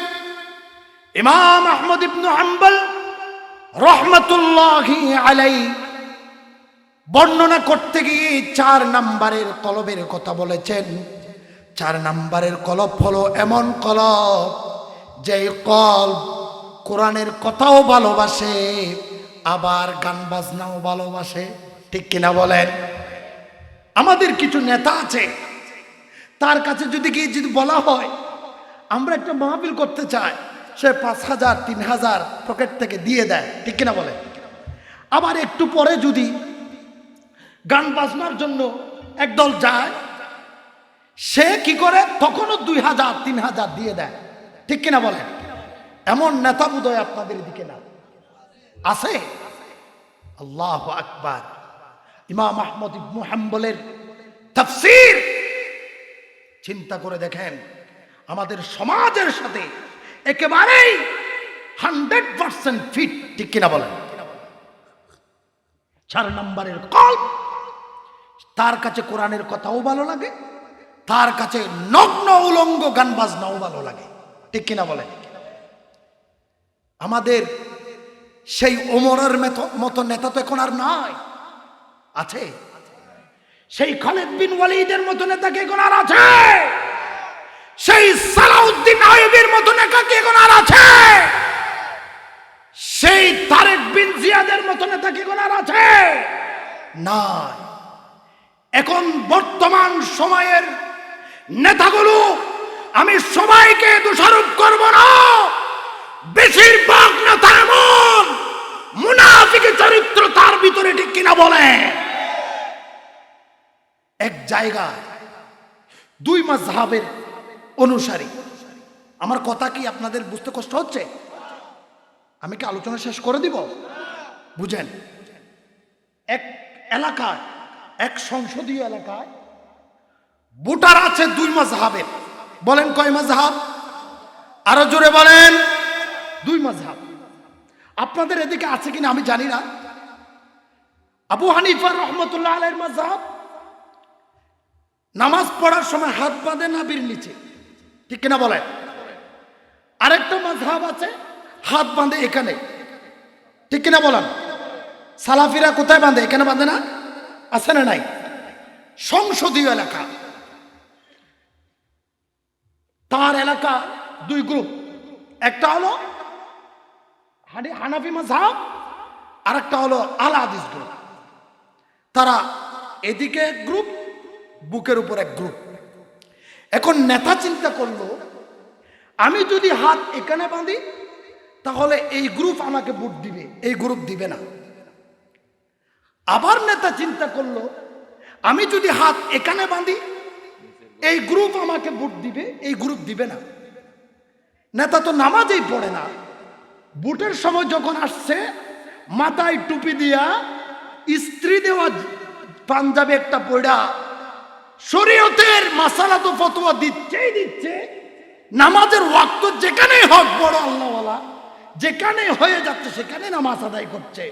ইমাম আহমদ ইবনে হাম্বল রাহমাতুল্লাহি আলাইহি বর্ণনা করতে গিয়ে 4 নম্বরের কলবের কথা বলেছেন। 4 নম্বরের কলব হলো এমন কলব যে কলব কোরআনের কথাও ভালোবাসে, আবার গান বাজনাও ভালোবাসে, ঠিক কিনা বলেন? আমাদের কিছু নেতা আছে, তার কাছে যদি গিয়ে যদি বলা হয় আমরা একটা মাহফিল করতে চাই, সে 5,000 3,000 পকেট থেকে দিয়ে দেয়, ঠিক কিনা বলে? আবার একটু পরে যদি গান বাজনার জন্য একদল যায়, সে কি করে? তখনও 2,000 3,000 দিয়ে দেয়, ঠিক কিনা বলে? এমন নেতা বোধহয় আপনাদের দিকে না আছে? আল্লাহু আকবার। ইমাম আহমদ ইবনে হাম্বলের তাফসীর চিন্তা করে দেখেন, আমাদের সমাজের সাথে একেবারেই 100% ফিট, ঠিক কিনা বলেন? 4 নম্বরের কল্প, তার কাছে কোরআনের কথাও ভালো লাগে, তার কাছে নগ্ন উলঙ্গ গান বাজনাও ভালো লাগে, ঠিক কিনা বলেন? আমাদের সেই ওমরের মতো নেতা তো এখন আর নাই, আছে? সেই খালিদ বিন ওয়ালিদের মতো নেতা কি এখন আর আছে? সেই সালাউদ্দিন আইয়ুবীর মতো নেতা কি এখন আর আছে? সেই তারেক বিন জিয়াদের মতো নেতা কি এখন আর আছে? না। এখন বর্তমান সময়ের নেতাগুলো, আমি সবাইকে দোষারোপ করব না, বেশিরভাগ নেতা এমন মুনাফিকি চরিত্র তার ভিতরে, ঠিক কিনা বলে? এক জায়গায় 2 মাযহাবের অনুসারী, আমার কথা কি আপনাদের বুঝতে কষ্ট হচ্ছে? আমি কি আলোচনা শেষ করে দিব? বুঝেন, এক এলাকায়, এক সংসদীয় এলাকায় ভোটার আছে 2 মাযহাবের। বলেন কয় মাযহাব? আরো জোরে বলেন। 2 মাযহাব। আপনাদের এদিকে আছে কিনা আমি জানি না। আবু হানিফা রাহমাতুল্লাহ আলাইহির মাযহাব, নামাজ পড়ার সময় হাত বাঁধে নাভির নিচে, ঠিক কিনা বলেন? আরেকটা মাযহাব আছে হাত বাঁধে এখানে, ঠিক কিনা বলেন? সালাফিরা কোথায় বাঁধে? এখানে বাঁধে না? আছে না নাই? সংসদীয় এলাকা, তার এলাকা 2 গ্রুপ, একটা হলো হানাফি মাযহাব, আরেকটা হলো আহলে হাদিস গ্রুপ। তারা এদিকে এক গ্রুপ, বুকের উপর এক গ্রুপ। এখন নেতা চিন্তা করলো, আমি যদি হাত এখানে বাঁধি তাহলে এই গ্রুপ আমাকে ভোট দিবে, এই গ্রুপ দিবে না। আবার নেতা চিন্তা করলো, আমি যদি হাত এখানে বাঁধি এই গ্রুপ আমাকে ভোট দিবে, এই গ্রুপ দিবে না। নেতা তো নামাজই পড়ে না, ভোটের সময় যখন আসছে মাথায় টুপি দিয়া, ইস্ত্রি দেওয়া পাঞ্জাবি একটা পড়া, শরীয়তের মাসালা তো ফতোয়া দিচ্ছেই দিচ্ছে, নামাজের ওয়াক্ত যেখানেই হক বড় আল্লাহওয়ালা, যেখানে হয়ে যাচ্ছে সেখানে নামাজ আদায় করছে,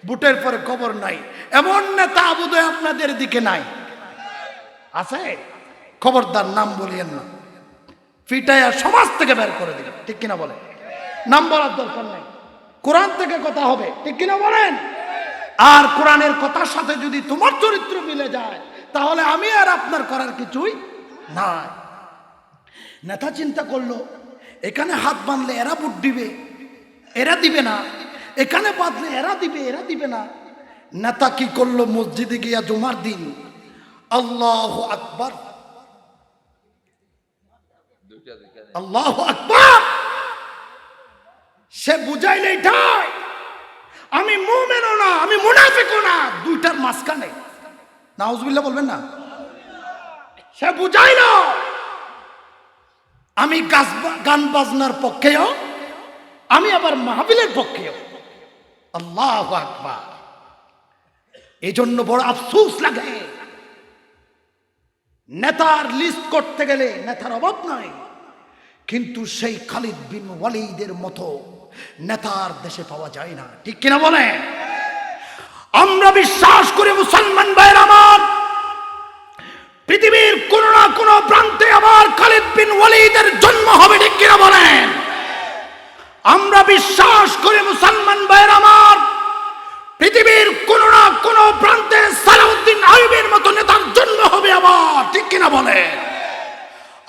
ভোটের পরে খবর নাই। এমন নেতা বোধহয় আপনাদের দিকে নাই, আছে? খবরদার নাম বলিয়েন না, ফিটাইয়া সমাজ থেকে বের করে দিবেন, ঠিক কিনা বলেন? নাম বলার দরকার নাই, কোরআন থেকে কথা হবে, ঠিক কিনা বলেন? আর কোরআনের কথার সাথে যদি তোমার চরিত্র মিলে যায় তাহলে আমি আর আপনার করার কিছুই নাই। নেতা চিন্তা করলো, এখানে হাত বাঁধলে এরা ভোট দিবে, এরা দিবে না, এখানে বাঁধলে এরা দিবে, এরা দিবে না। নেতা কি করলো? মসজিদে গিয়া জুমার দিন আল্লাহু আকবার, আল্লাহু আকবার, সে বুঝাইলে এটাই, আমি মুমিনও না, আমি মুনাফিকও না, দুইটার মাঝখানে। নাউজুবিল্লাহ বলবেন না? সে বুঝাইল আমি গান বাজনার পক্ষেও, আমি আবার মাহফিলের পক্ষেও। আল্লাহু আকবার। এই জন্য বড় আফসোস লাগে, নেতার লিস্ট করতে গেলে নেতার অভাব নাই, কিন্তু সেই খালিদ বিন ওয়ালিদের মতো নেতার দেশে পাওয়া যায় না, ঠিক কিনা বলে? আমরা বিশ্বাস করি মুসলমান ভাইয়ের আমার, পৃথিবীর কোন না কোন প্রান্তে আবার খালিদ বিন ওয়ালিদের জন্ম হবে, ঠিক কিনা বলেন? আমরা বিশ্বাস করি মুসলমান ভাইয়ের আমার, পৃথিবীর কোন না কোন প্রান্তে সালাউদ্দিন আইয়ুবের মতো নেতার জন্ম হবে আবার, ঠিক কিনা বলে?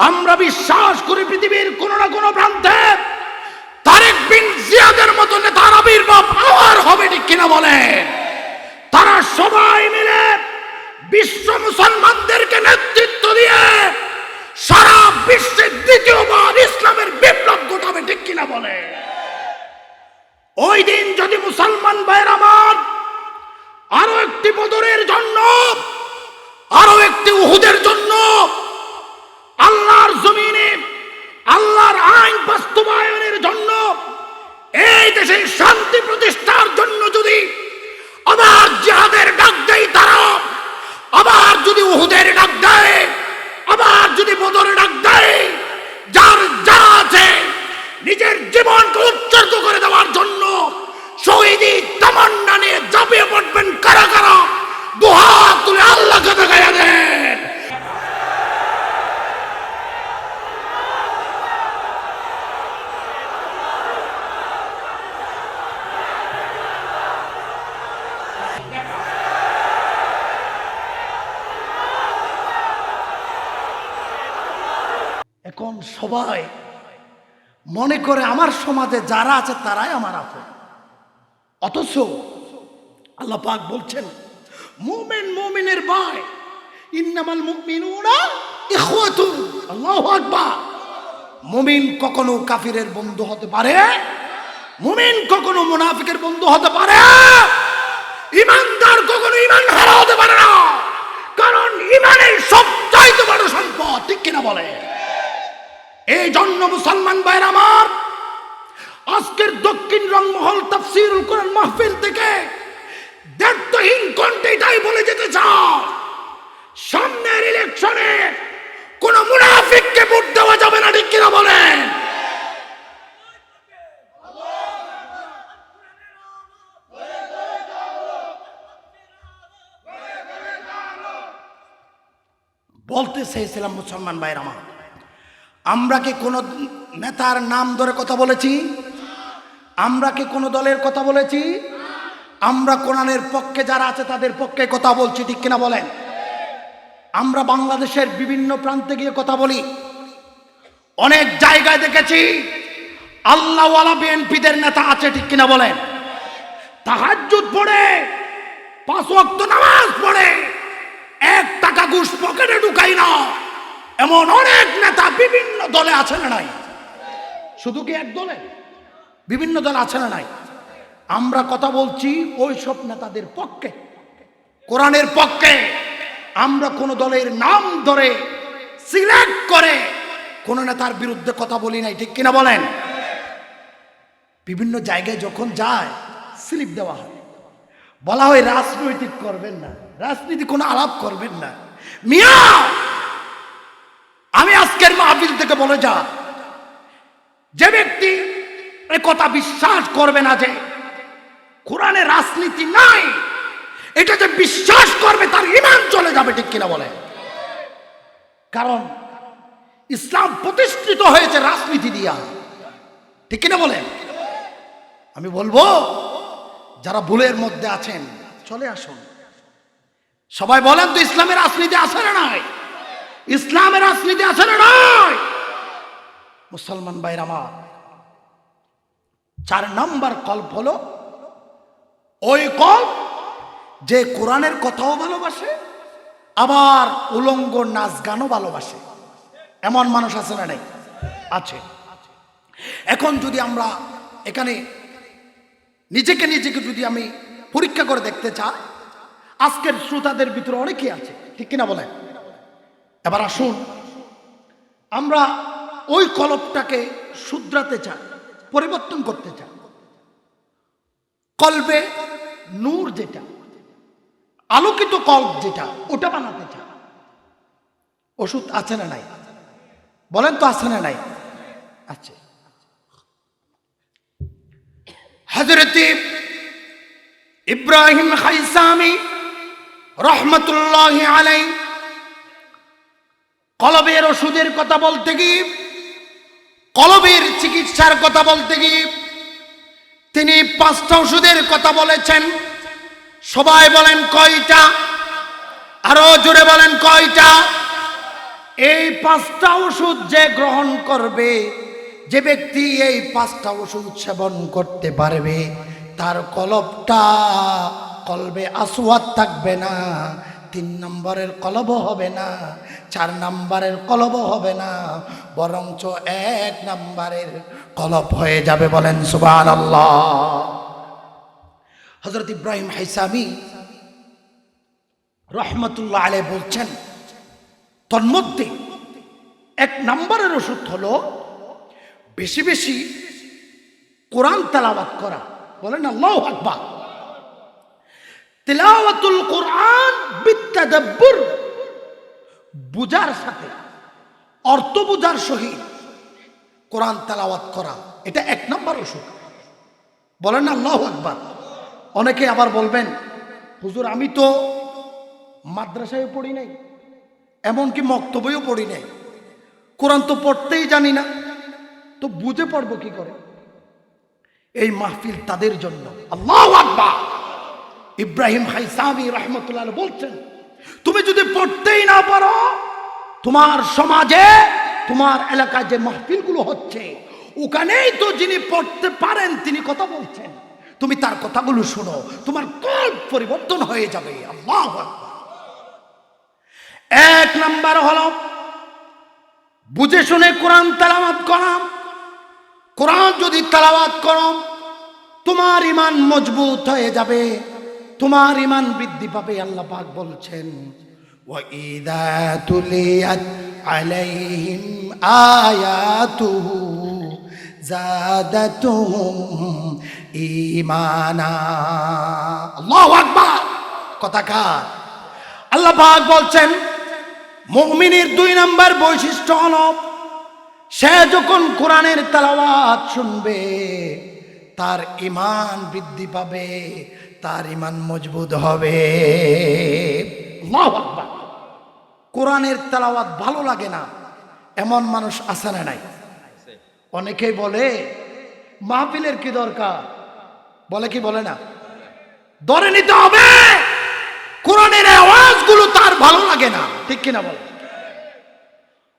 আমরা বিশ্বাস করি পৃথিবীর কোন না কোন প্রান্তে তারেক বিন জিয়াদের মতো নেতার আবির্ভাব আবার হবে, ঠিক কিনা বলে? তারা সবাই মিলে বিশ্ব মুসলমানদেরকে নেতৃত্ব দিয়ে সারা বিশ্বে দ্বিতীয়বার ইসলামের বিপ্লব ঘটাবে, ঠিক কিনা বলে? ওই দিন যদি মুসলমান ভাইয়ের আমার আরো একটি বদরের জন্য, আরো একটি উহুদের জন্য আল্লাহর জমিনে আল্লাহর আইন বাস্তবায়নের জন্য, এই দেশে শান্তি প্রতিষ্ঠার জন্য যদি আবার জিহাদের ডাক দেয় তারা, আবার যদি উহুদের ডাক দেয়, আবার যদি বদরের ডাক দেয়, যার যা আছে নিজের জীবনকে উৎসর্গ করে দেওয়ার জন্য শহীদি তামান্না নিয়ে ঝাঁপিয়ে পড়বেন কারা কারা? দুহাত তুলে আল্লাহকে দেখাইয়া দেন। এখন সবাই মনে করে আমার সমাজে যারা আছে তারাই আমার আপন, অথচ আল্লাহ পাক বলছেন মুমিন মুমিনের ভাই, ইন্নামাল মুমিনুনা ইখওয়াতুন। আল্লাহু আকবার। মুমিন কখনো কাফিরের বন্ধু হতে পারে, মুমিন কখনো মুনাফিকের বন্ধু হতে পারে, ঈমানদার কখনো ঈমান হারা হতে পারে না, কারণ ঈমানের সবচাইতে বড় সম্পদ, ঠিক কিনা বলে? এই জন্য মুসলমান ভাইয়ের আমার, আজকের দক্ষিণ রংমহল তাফসীরুল কোরআন মাহফিল থেকে দায়িত্বহীন কণ্ঠে এটাই বলে যেতে চাও, সামনের ইলেকশনে কোন মুনাফিককে ভোট দেওয়া যাবে না, ঠিক কিনা বলেন? বলতে চেয়েছিলাম মুসলমান ভাইয়ের আমার, আমরা কি কোন নেতার নাম ধরে কথা বলেছি? আমরা কি কোন দলের কথা বলেছি? আমরা কোরআনের পক্ষে যারা আছে তাদের পক্ষে কথা বলছি, ঠিক কিনা বলেন? আমরা বাংলাদেশের বিভিন্ন প্রান্তে গিয়ে কথা বলি, অনেক জায়গায় দেখেছি আল্লাহওয়ালা বিএনপিদের নেতা আছে, ঠিক কিনা বলেন? তাহাজ্জুদ পড়ে, 5 ওয়াক্ত নামাজ পড়ে, 1 টাকা ঘুষ পকেটে ঢুকাই না, এমন অনেক নেতা বিভিন্ন দলে আছে না নাই? শুধু কি এক দলে, বিভিন্ন দলে আছে না নাই? আমরা কথা বলছি ওই সব নেতাদের পক্ষে, কোরআনের পক্ষে। আমরা কোন দলের নাম ধরে সিলেক্ট করে কোন নেতার বিরুদ্ধে কথা বলি নাই, ঠিক কিনা বলেন? বিভিন্ন জায়গায় যখন যায় স্লিপ দেওয়া হয়, বলা হয় রাজনৈতিক করবেন না, রাজনীতি কোনো আলাপ করবেন না। মিয়া, আমি আজকের মাহফিল থেকে বলে যা, যে ব্যক্তি এ কথা বিশ্বাস করবে না যে কোরআনে রাজনীতি নাই, এটা যে বিশ্বাস করবে তার ঈমান চলে যাবে, ঠিক কিনা বলে? কারণ ইসলাম প্রতিষ্ঠিত হয়েছে রাজনীতি দিয়া, ঠিক কিনা বলেন? আমি বলবো যারা ভুলের মধ্যে আছেন চলে আসুন, সবাই বলেন তো ইসলামের রাজনীতি আছে না নাই? ইসলামের রাজনীতি আছে না নাই? মুসলমান ভাইরা আমার, 4 নম্বর কল্প হলো ওই কল্প যে কোরআনের কথাও ভালোবাসে, আবার উলঙ্গ নাচ গানও ভালোবাসে। এমন মানুষ আছে না নাই? আছে। এখন যদি আমরা এখানে নিজেকে যদি আমি পরীক্ষা করে দেখতে চাই, আজকের শ্রোতাদের ভিতরে অনেকেই আছে, ঠিক কিনা বলেন? এবার আসুন আমরা ওই কলবটাকে শুধরাতে চান, পরিবর্তন করতে চান। কলবে নূর যেটা, আলোকিত কল্প যেটা, ওটা বানাতে চান। ওষুধ আছে না নাই? বলেন তো আছে না নাই? আছে। হযরত ইব্রাহিম খাইসামি রহমতুল্লাহি আলাইহি কলবের ওষুধের কথা বলতে গিয়ে, কলবের চিকিৎসার কথা বলতে গিয়ে তিনি 5টা ওষুধের কথা বলেছেন। সবাই বলেন কয়টা? আরো জোরে বলেন কয়টা? এই 5টা ওষুধ যে গ্রহণ করবে, যে ব্যক্তি এই 5টা ওষুধ সেবন করতে পারবে, তার কলবটা কলবে আসওয়াদ থাকবে না, 3 নম্বরের কলব হবে না, 4 নম্বরের কলব হবে না, বরঞ্চ 1 নম্বরের কলব হয়ে যাবে। বলেন সুবহানাল্লাহ। হযরত ইব্রাহিম হাইসামি রহমতুল্লাহ আলাইহি বলছেন, তন্মধ্যে 1 নম্বরের ওষুধ হলো বেশি বেশি কোরআন তেলাওয়াত করা। বলেন আল্লাহু আকবার। তিলাওয়াতুল কোরআন বিতাদাব্বুর, বুঝার সাথে, অর্থ বুঝার সহিত কোরআন তেলাওয়াত করা, এটা 1 নম্বর ওষুধ। বলেন আল্লাহু আকবার। অনেকে আবার বলবেন, হুজুর আমি তো মাদ্রাসায় পড়ি নাই, এমনকি মক্তবেও পড়ি নাই, কোরআন তো পড়তেই জানি না, তো বুঝে পড়বো কি করে? এই মাহফিল তাদের জন্য। আল্লাহু আকবার। ইব্রাহিম হাইসামি রাহমাতুল্লাহ আলাইহি বলছেন, তুমি যদি পড়তেই না পারো, তোমার সমাজে, তোমার এলাকায় যে মাহফিলগুলো হচ্ছে, ওখানেই তো যিনি পড়তে পারেন তিনি কথা বলছেন, তুমি তার কথাগুলো শোনো, তোমার কল্প পরিবর্তন হয়ে যাবে। আল্লাহু আকবার। 1 নাম্বার হলো বুঝে শুনে কোরআন তেলাওয়াত করা। কোরআন যদি তেলাওয়াত করো, তোমার ঈমান মজবুত হয়ে যাবে, তোমার ঈমান বৃদ্ধি পাবে। আল্লাহ পাক বলছেন, ওয়া ইযা তুলিয়াত আলাইহিম আয়াতুহু যাদাতুহুম ঈমানা। আল্লাহু আকবার। কথা কার? আল্লাহ পাক বলছেন, মুমিনের 2 নম্বর বৈশিষ্ট্য হলো, সে যখন কোরআনের তেলাওয়াত শুনবে, তার ঈমান বৃদ্ধি পাবে, তার ঈমান মজবুত হবে। আল্লাহু আকবার। কোরআনের তেলাওয়াত ভালো লাগে না এমন মানুষ আছে না নাই? অনেকেই বলে মাহফিলের কি দরকার, বলে কি বলে না? ধরে নিতে হবে, কোরআনের আওয়াজগুলো তার ভালো লাগে না, ঠিক কিনা বলে?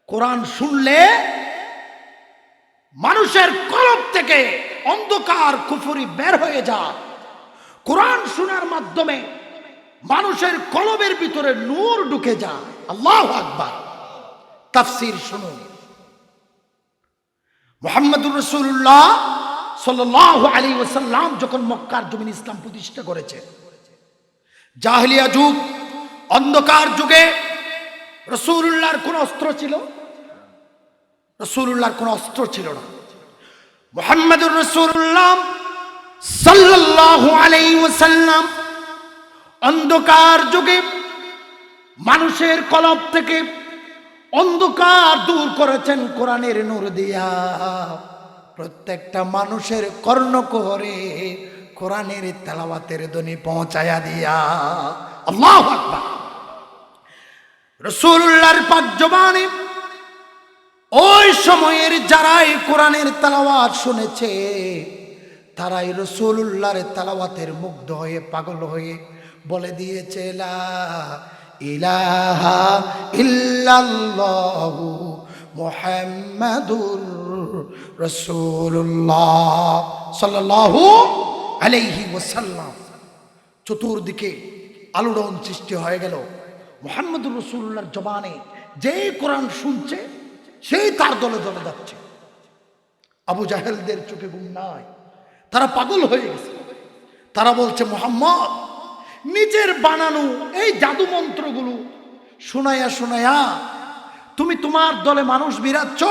কোরআন শুনলে মানুষের কলব থেকে অন্ধকার কুফরি বের হয়ে যায়। কোরআন শোনার মাধ্যমে মানুষের কলবের ভিতরে নূর ঢুকে যায়। আল্লাহু আকবার। তাফসীর শুনুন। মুহাম্মদুর রাসূলুল্লাহ সাল্লাল্লাহু আলাইহি ওয়াসাল্লাম যখন মক্কার জমিনে ইসলাম প্রতিষ্ঠা করেছে, জাহেলিয়া যুগ, অন্ধকার যুগে রাসূলুল্লাহর কোন অস্ত্র ছিল? রাসূলুল্লাহর কোন অস্ত্র ছিল না। মুহাম্মদুর রাসূলুল্লাহ সাল্লাল্লাহু আলাইহি ওয়াসাল্লাম অন্ধকার যুগে মানুষের কলব থেকে অন্ধকার দূর করেছেন কোরআনের নূর দিয়া। প্রত্যেকটা মানুষের কর্ণকুহরে কোরআনের তেলাওয়াতের ধ্বনি পৌঁছায়া দিয়া। আল্লাহু আকবার। রাসূলুল্লাহর পাক জবানে ওই সময়ের যারাই কোরআনের তেলাওয়াত শুনেছে, তারাই রাসূলুল্লাহর তেলাওয়াতের মুগ্ধ হয়ে, পাগল হয়ে বলে দিয়েছে, লা ইলাহা ইল্লাল্লাহু মুহাম্মাদুর রাসূলুল্লাহ সাল্লাল্লাহু আলাইহি ওয়াসাল্লাম। চতুর্দিকে আলোড়ন সৃষ্টি হয়ে গেল। মুহাম্মদুর রাসূলুল্লাহর জবানে যে কোরআন শুনছে, সেই তার দলে দলে যাচ্ছে। আবু জাহেলদের চোখে ঘুম নাই, তারা পাগল হয়ে গেছে। তারা বলছে, মুহাম্মদ নিজের বানানো এই জাদু মন্ত্রগুলো শোনায়া শোনায়া তুমি তোমার দলে মানুষ বিরাচ্ছ,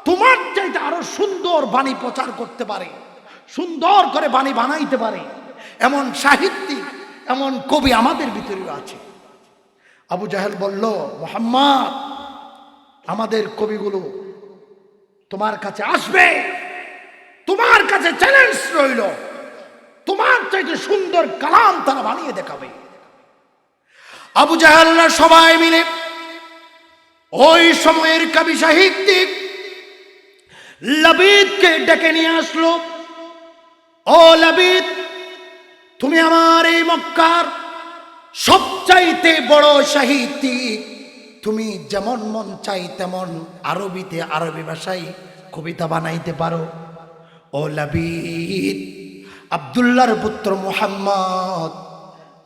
তোমার চাইতে আরো সুন্দর বাণী প্রচার করতে পারে, সুন্দর করে বাণী বানাইতে পারে, এমন সাহিত্যিক, এমন কবি আমাদের ভিতরেও আছে। আবু জাহেল বলল, মুহাম্মদ, আমাদের কবিগুলো তোমার কাছে আসবে, তোমার কাছে চ্যালেঞ্জ রইল, তোমার চাইতে সুন্দর কালাম তারা বানিয়ে দেখাবে। আবু জাহেলরা সবাই মিলে ওই সময়ের কবি সাহিত্যিক লাবিদকে ডেকে নিয়ে আসলো। ও লাবিদ, তুমি আমার এই মক্কার সবচাইতে বড় সাহিত্যিক, তুমি যেমন মন চাই তেমন আরবিতে, আরবি ভাষায় কবিতা বানাইতে পারো। ও লাবিদ, আব্দুল্লাহর পুত্র মুহাম্মদ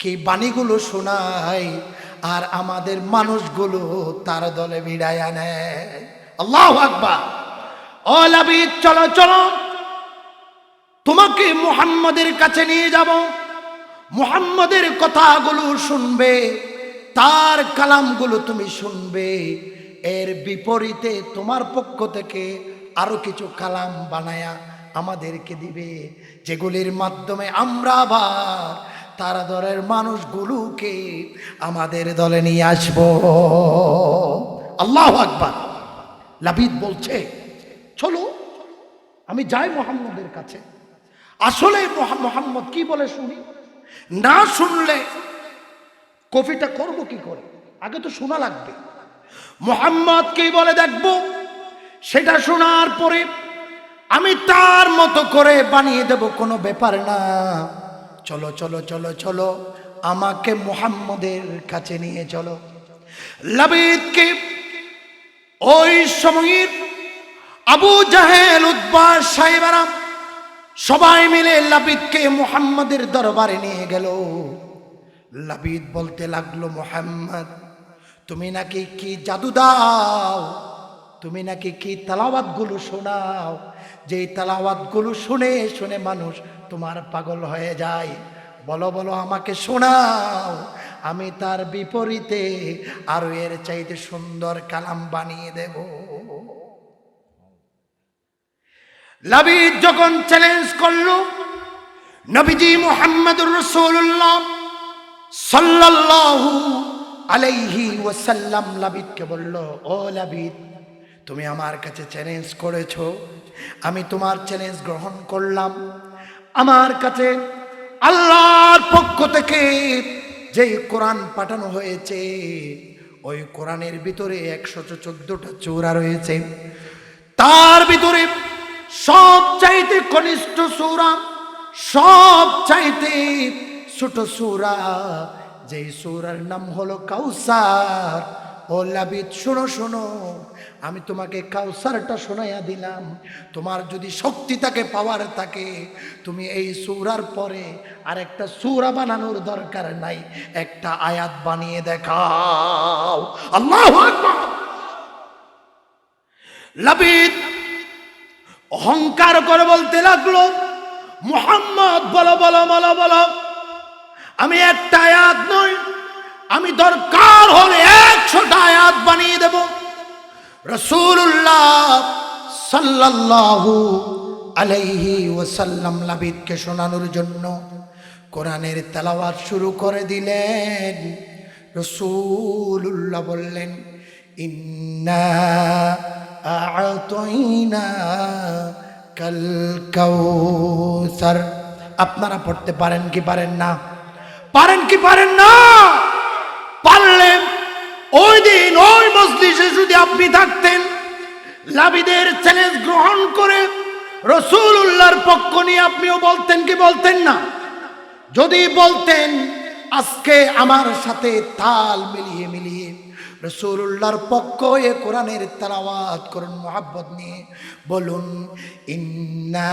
কি বাণীগুলো শোনায়, আর আমাদের মানুষগুলো তার দলে ভিড়াইয়া নেয়। আল্লাহু আকবার। ও লাবিদ, চলো চলো, তোমাকে মুহাম্মদের কাছে নিয়ে যাব, মুহাম্মদের কথাগুলো শুনবে, তার কালামগুলো তুমি শুনবে, এর বিপরীতে তোমার পক্ষ থেকে আরো কিছু কালাম বানায়া আমাদেরকে দিবে, যেগুলির মাধ্যমে আমরা আবার তার দলের মানুষগুলোকে আমাদের দলে নিয়ে আসব। আল্লাহু আকবার। লাবিদ বলছে, চলো আমি যাই মুহাম্মদের কাছে, আসলে মুহাম্মদ কি বলে শুনি, না শুনলে কফিটা করব কি করে, আগে তো শোনা লাগবে। মুহাম্মদ কি বলে দেখব, সেটা শোনার পরে আমি তার মতো করে বানিয়ে দেব, কোনো ব্যাপার না। চলো চলো চলো চলো, আমাকে মুহাম্মদের কাছে নিয়ে চলো। লাবিদকে ওই সময়ের আবু জাহেল, উতবা, সাইবারা সবাই মিলে লাবিদকে মুহাম্মদের দরবারে নিয়ে গেল। লাবিদ বলতে লাগলো, মুহাম্মদ, তুমি নাকি কি জাদু দাও, তুমি নাকি কি তেলাওয়াত গুলো শোনাও, যে তেলাওয়াত গুলো শুনে শুনে মানুষ তোমার পাগল হয়ে যায়। বলো বলো, আমাকে শোনাও, আমি তার বিপরীতে আরো এর চাইতে সুন্দর কালাম বানিয়ে দেব। লাবিদ যখন চ্যালেঞ্জ করলো, নবীজি মুহাম্মদুর রাসূলুল্লাহ সাল্লাল্লাহু আলাইহি ওয়াসাল্লাম লাবিদকে বলল, ও লাবিদ, তুমি আমার কাছে চ্যালেঞ্জ করেছো, আমি তোমার চ্যালেঞ্জ গ্রহণ করলাম। আমার কাছে আল্লাহর পক্ষ থেকে যে কোরআন পাঠানো হয়েছে, ওই কোরআনের ভিতরে 114টা সূরা রয়েছে, তার ভিতরে সব চাইতে কনিষ্ঠ সূরা, সব চাইতে ছোট সূরা, যে সূরার নাম হলো কাউসার। ও লাবিদ, শোনো শোনো, আমি তোমাকে কাউসারটা শোনাইয়া দিলাম। তোমার যদি শক্তি থাকে, পাওয়ার থাকে, তুমি এই সূরার পরে আর একটা সূরা বানানোর দরকার নাই, একটা আয়াত বানিয়ে দেখাও। আল্লাহু আকবার। লাবিদ অহংকার করে বলতে লাগলো, মুহাম্মদ, বলো বলো বলো বলো, আমি একটা আয়াত নই, আমি দরকার হলে 100টা আয়াত বানিয়ে দেব। রাসূলুল্লাহ সাল্লাল্লাহু আলাইহি ওয়াসাল্লাম লাবিদকে শোনানোর জন্য কোরআনের তেলাওয়াত শুরু করে দিলেন। রাসূলুল্লাহ বললেন, ইন্না আ'তাইনাকাল কাউসার। আপনারা পড়তে পারেন কি পারেন না? পারেন কি পারেন না? পারলে ওই দিন ওই মজলিসে যদি আপনি থাকতেন, লাবিদের চ্যালেঞ্জ গ্রহণ করে রাসূলুল্লাহর পক্ষ নিয়ে আপনিও বলতেন কি বলতেন না? যদি বলতেন, আজকে আমার সাথে তাল মিলিয়ে মিলিয়ে রাসূলুল্লাহর পক্ষ হয়ে কোরআনের তেলাওয়াত করুন মুহাব্বত নিয়ে, বলুন, ইন্না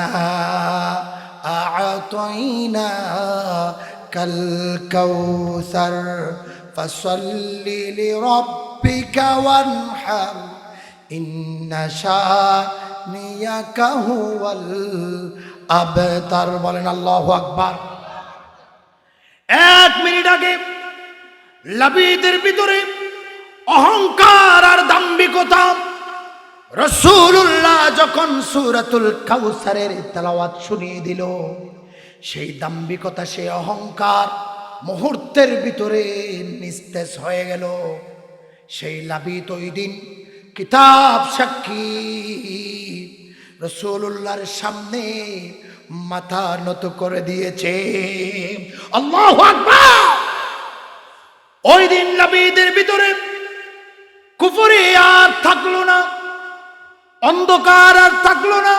আ'তাইনাকাল কাউসার ফাসাল্লি লিরাব্বিকা ওয়ানহার ইন্না শানিয়াকা হুয়াল আবতার। বলেন আল্লাহু আকবার। 1 মিনিট আগে লাবিদের ভিতরে অহংকার আর দাম্ভিকতা, রাসূলুল্লাহ যখন সূরাতুল কাউসারের তেলাওয়াত শুনিয়ে দিল, সেই দাম্ভিকতা, সেই অহংকার মুহূর্তের ভিতরে নিস্তেজ হয়ে গেল। সেই লাবিত ওই দিন কিতাব সাক্ষী রাসূলুল্লাহর সামনে মাথা নত করে দিয়েছে। আল্লাহু আকবার। ওই দিন লাবিদের ভিতরে কুফরি আর থাকলো না, অন্ধকার আর থাকলো না।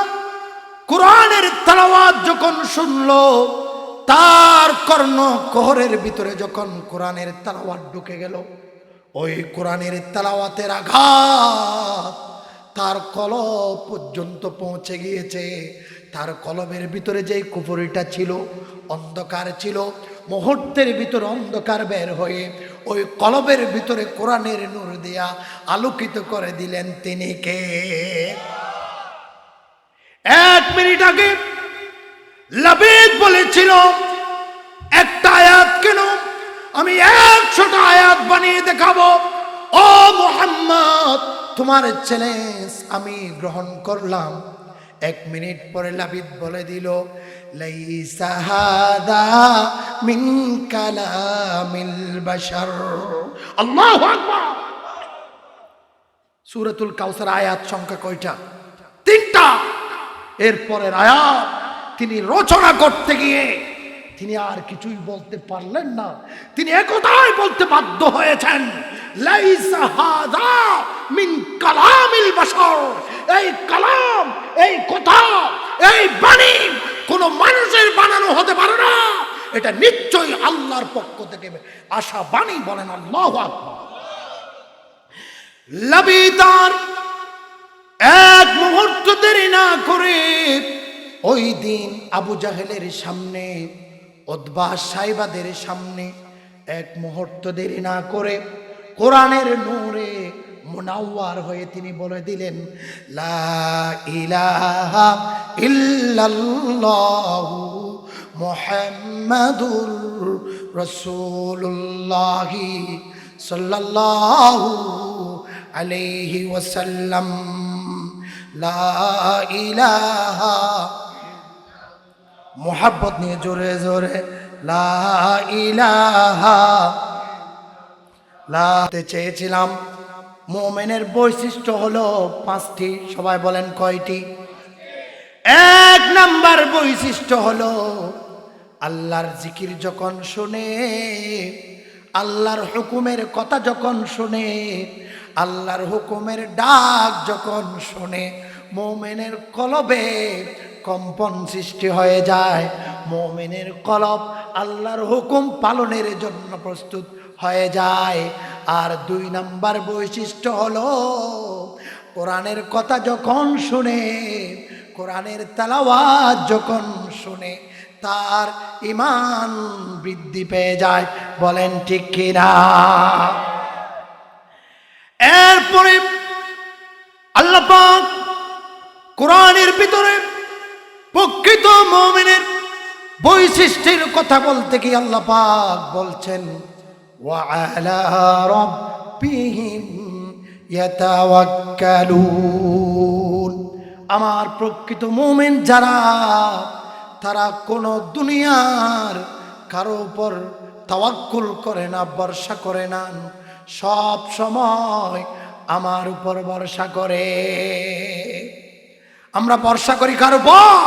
কোরআনের তেলাওয়াত যখন শুনলো, তার কর্ণকুহরের ভিতরে যখন কোরআনের তেলাওয়াত ঢুকে গেল, ওই কোরআনের তেলাওয়াতের আঘাত তার কলব পর্যন্ত পৌঁছে গিয়েছে। তার কলবের ভিতরে যে কুফরিটা ছিল, অন্ধকার ছিল, মুহূর্তের ভিতরে অন্ধকার বের হয়ে ওই কলবের ভিতরে কোরআনের নূর দিয়া আলোকিত করে দিলেন। তিনি কে? 1 মিনিট আগে লাবিদ বলেছিল একটা আয়াত কেন, আমি 100টা আয়াত বানিয়ে দেখাবো। ও মুহাম্মদ, তোমার চ্যালেঞ্জ আমি গ্রহণ করলাম। 1 মিনিট পরে লাবিদ বলে দিল, লাইসা হাদা মিন কালামিল বাশার। আল্লাহু আকবার। সূরাতুল কাউসার আয়াত সংখ্যা কয়টা? 3টা। এরপরের আয়াত তিনি রচনা করতে গিয়ে তিনি আর কিছুই বলতে পারলেন না। তিনি একথাই বলতে বাধ্য হয়েছেন, লাইসা হাদা মিন কালামিল বাশার। এই কালাম, এই কথা, এই বাণী কোন মানুষের বানানো হতে পারে না। এটা নিশ্চয়ই আল্লাহর পক্ষ থেকে আসা বাণী। বলেন আল্লাহু আকবার। লাবিদার 1 মুহূর্ত দেরি না করে ওই দিন আবু জাহেলের সামনে, উতবা সাইবাদের সামনে 1 মুহূর্ত দেরি না করে কোরআনের নূরে মুনাওয়ার হয়ে তিনি বলে দিলেন, লা ইলাহা ইল্লাল্লাহু মুহাম্মাদুর রাসূলুল্লাহ সাল্লাল্লাহু আলাইহি ওয়াসাল্লাম। লা ইলাহা, মোহাব্বত নিয়ে জোরে জোরে, লা ইলাহা। লাতে চেয়েছিলাম মুমিনের বৈশিষ্ট্য হলো 5টি। সবাই বলেন কয়টি? 1 নাম্বার বৈশিষ্ট্য হলো আল্লাহর জিকির যখন শুনে, আল্লাহর হুকুমের কথা যখন শুনে, আল্লাহর হুকুমের ডাক যখন শুনে, মুমিনের কলবে কম্পন সৃষ্টি হয়ে যায়। মুমিনের কলব আল্লাহর হুকুম পালনের জন্য প্রস্তুত হয়ে যায়। আর 2 নাম্বার বৈশিষ্ট্য হলো কোরআনের কথা যখন শুনে, কোরআনের তেলাওয়াত যখন শুনে, তার ঈমান বৃদ্ধি পেয়ে যায়। বলেন ঠিক কিনা? এরপরে আল্লাহ পাক কোরআনের ভিতরে প্রকৃত মুমিনের বৈশিষ্ট্যের কথা বলতে গিয়ে আল্লাহ পাক বলছেন, ওয়া আলা রাব্বিহিম ইয়াতাওয়াক্কালুন। আমার প্রকৃত মুমিন যারা, তারা কোনো দুনিয়ার কারো উপর তাওয়াক্কুল করে না, ভরসা করে না, সব সময় আমার উপর ভরসা করে। আমরা ভরসা করি কার উপর?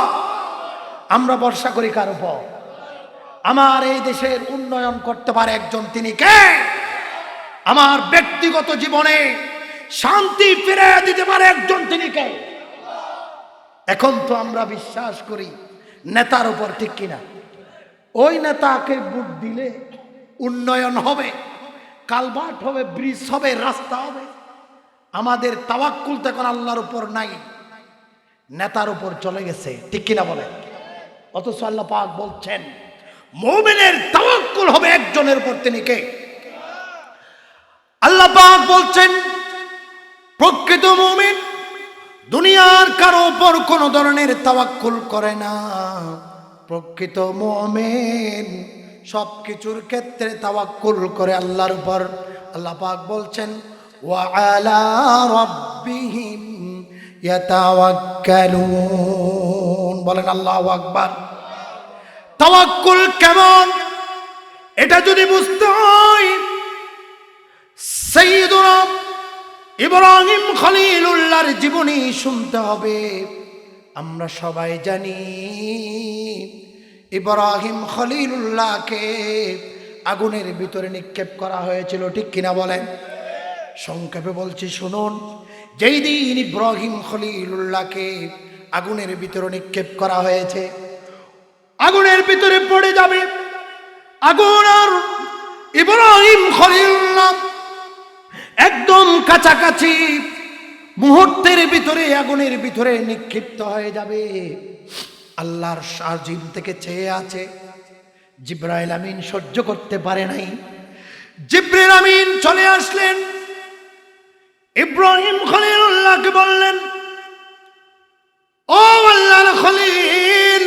আমরা ভরসা করি কার উপর? আমার এই দেশের উন্নয়ন করতে পারে একজন, তিনি কে? আমার ব্যক্তিগত জীবনে শান্তি ফিরে দিতে পারে একজন, তিনি কে? এখন তো আমরা বিশ্বাস করি নেতার উপর, ঠিক কিনা? ওই নেতাকে ভোট দিলে উন্নয়ন হবে, কালভার্ট হবে, ব্রিজ হবে, রাস্তা হবে। আমাদের তাওয়াক্কুল তো এখন আল্লাহর উপর নাই, নেতার উপর চলে গেছে, ঠিক কিনা বলে? অথচ আল্লাহ পাক বলছেন মুমিনের তাওয়াক্কুল হবে একজনের উপর, তিনি কে? আল্লাহ পাক বলছেন প্রকৃত মুমিন দুনিয়ার কারো উপর কোন ধরনের তাওয়াক্কুল করে না। প্রকৃত মুমিন সবকিছুর ক্ষেত্রে তাওয়াক্কুল করে আল্লাহর উপর। আল্লাহ পাক বলছেন ওয়া আলা রাব্বিহিম ইয়াতাওয়াক্কালুন। বলেন আল্লাহু আকবার। তাওয়াক্কুল কেমন এটা যদি বুঝতে হয়, সাইয়্যিদুনা ইব্রাহিম খলিলুল্লাহর জীবনী শুনতে হবে। আমরা সবাই জানি ইব্রাহিম খলিলুল্লাহকে আগুনের ভিতরে নিক্ষেপ করা হয়েছিল, ঠিক কিনা বলেন? সংক্ষেপে বলছি শুনুন। যেই দিন ইব্রাহিম খলিলুল্লাহকে আগুনের ভিতরে নিক্ষেপ করা হয়েছে, আগুনের ভিতরে পড়ে যাবে আগুন, আর ইব্রাহিম খলিলুল্লাহ একদম কাছাকাছি, মুহূর্তের ভিতরে আগুনের ভিতরে নিক্ষিপ্ত হয়ে যাবে। আল্লাহর আজিম থেকে চেয়ে আছে। জিবরাইল আমিন সহ্য করতে পারে নাই। জিবরিল আমিন চলে আসলেন, ইব্রাহিম খলিলুল্লাহকে বললেন, ও আল্লাহর খলিল,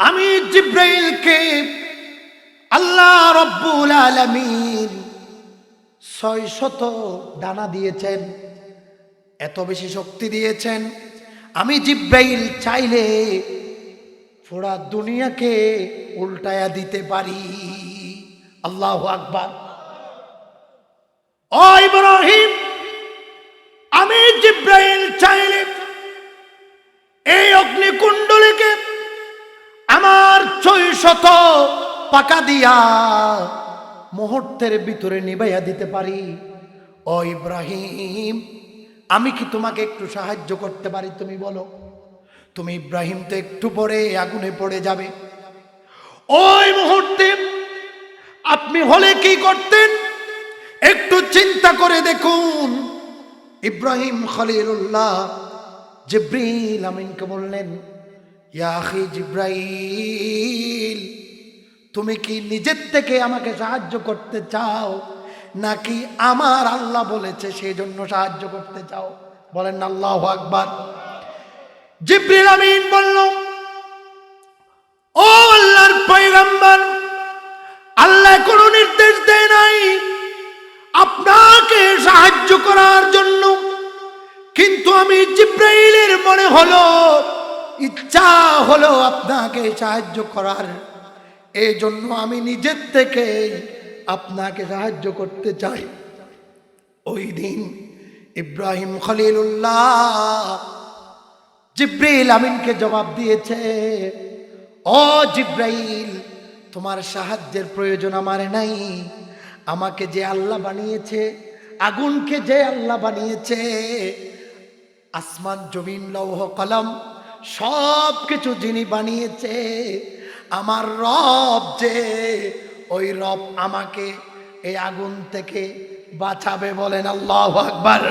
আমি জিবরাইলকে আল্লাহ রব্বুল আলামিন 600 ডানা দিয়েছেন, এত বেশি শক্তি দিয়েছেন। আমি জিবরাইল চাইলে পুরা দুনিয়াকে উল্টায়া দিতে পারি। আল্লাহু আকবার। ও ইব্রাহিম, আমি জিবরাইল চাইলে এই অগ্নিকুণ্ডলীকে আমার 600 পাকা দিয়া মুহূর্তের ভিতরে নিভাইয়া দিতে পারি। ও ইব্রাহিম, আমি কি তোমাকে একটু সাহায্য করতে পারি? তুমি বলো। তুমি ইব্রাহিম তো একটু পরে আগুনে পড়ে যাবে। ওই মুহূর্তে আপনি হলে কি করতেন একটু চিন্তা করে দেখুন। ইব্রাহিম খলিলুল্লাহ জিবরিল আমিনকে বললেন, ইয়া আখি জিবরাইল, তুমি কি নিজের থেকে আমাকে সাহায্য করতে চাও, নাকি আমার আল্লাহ বলেছে সেই জন্য সাহায্য করতে চাও? বলেন আল্লাহু আকবার। জিবরিল আমিন বলল, ও আল্লাহর পয়গম্বর, আল্লাহ কোনো নির্দেশ দেয় নাই আপনাকে সাহায্য করার জন্য, কিন্তু আমি জিবরাইলের মনে হলো, ইচ্ছা হলো আপনাকে সাহায্য করার, এই জন্য আমি নিজের থেকে আপনাকে সাহায্য করতে চাই। ওই দিন ইব্রাহিম খলিলুল্লাহ জিবরিল আমিনকে জবাব দিয়েছে, ও জিবরাইল, তোমার সাহায্যের প্রয়োজন আমার নাই। আমাকে যে আল্লাহ বানিয়েছে, আগুনকে যে আল্লাহ বানিয়েছে, আসমান জমিন লৌহ কলম সব কিছু যিনি বানিয়েছে, আমার রব যে, ওই রব আমাকে এই আগুন থেকে বাঁচাবে। বলেন আল্লাহু আকবার।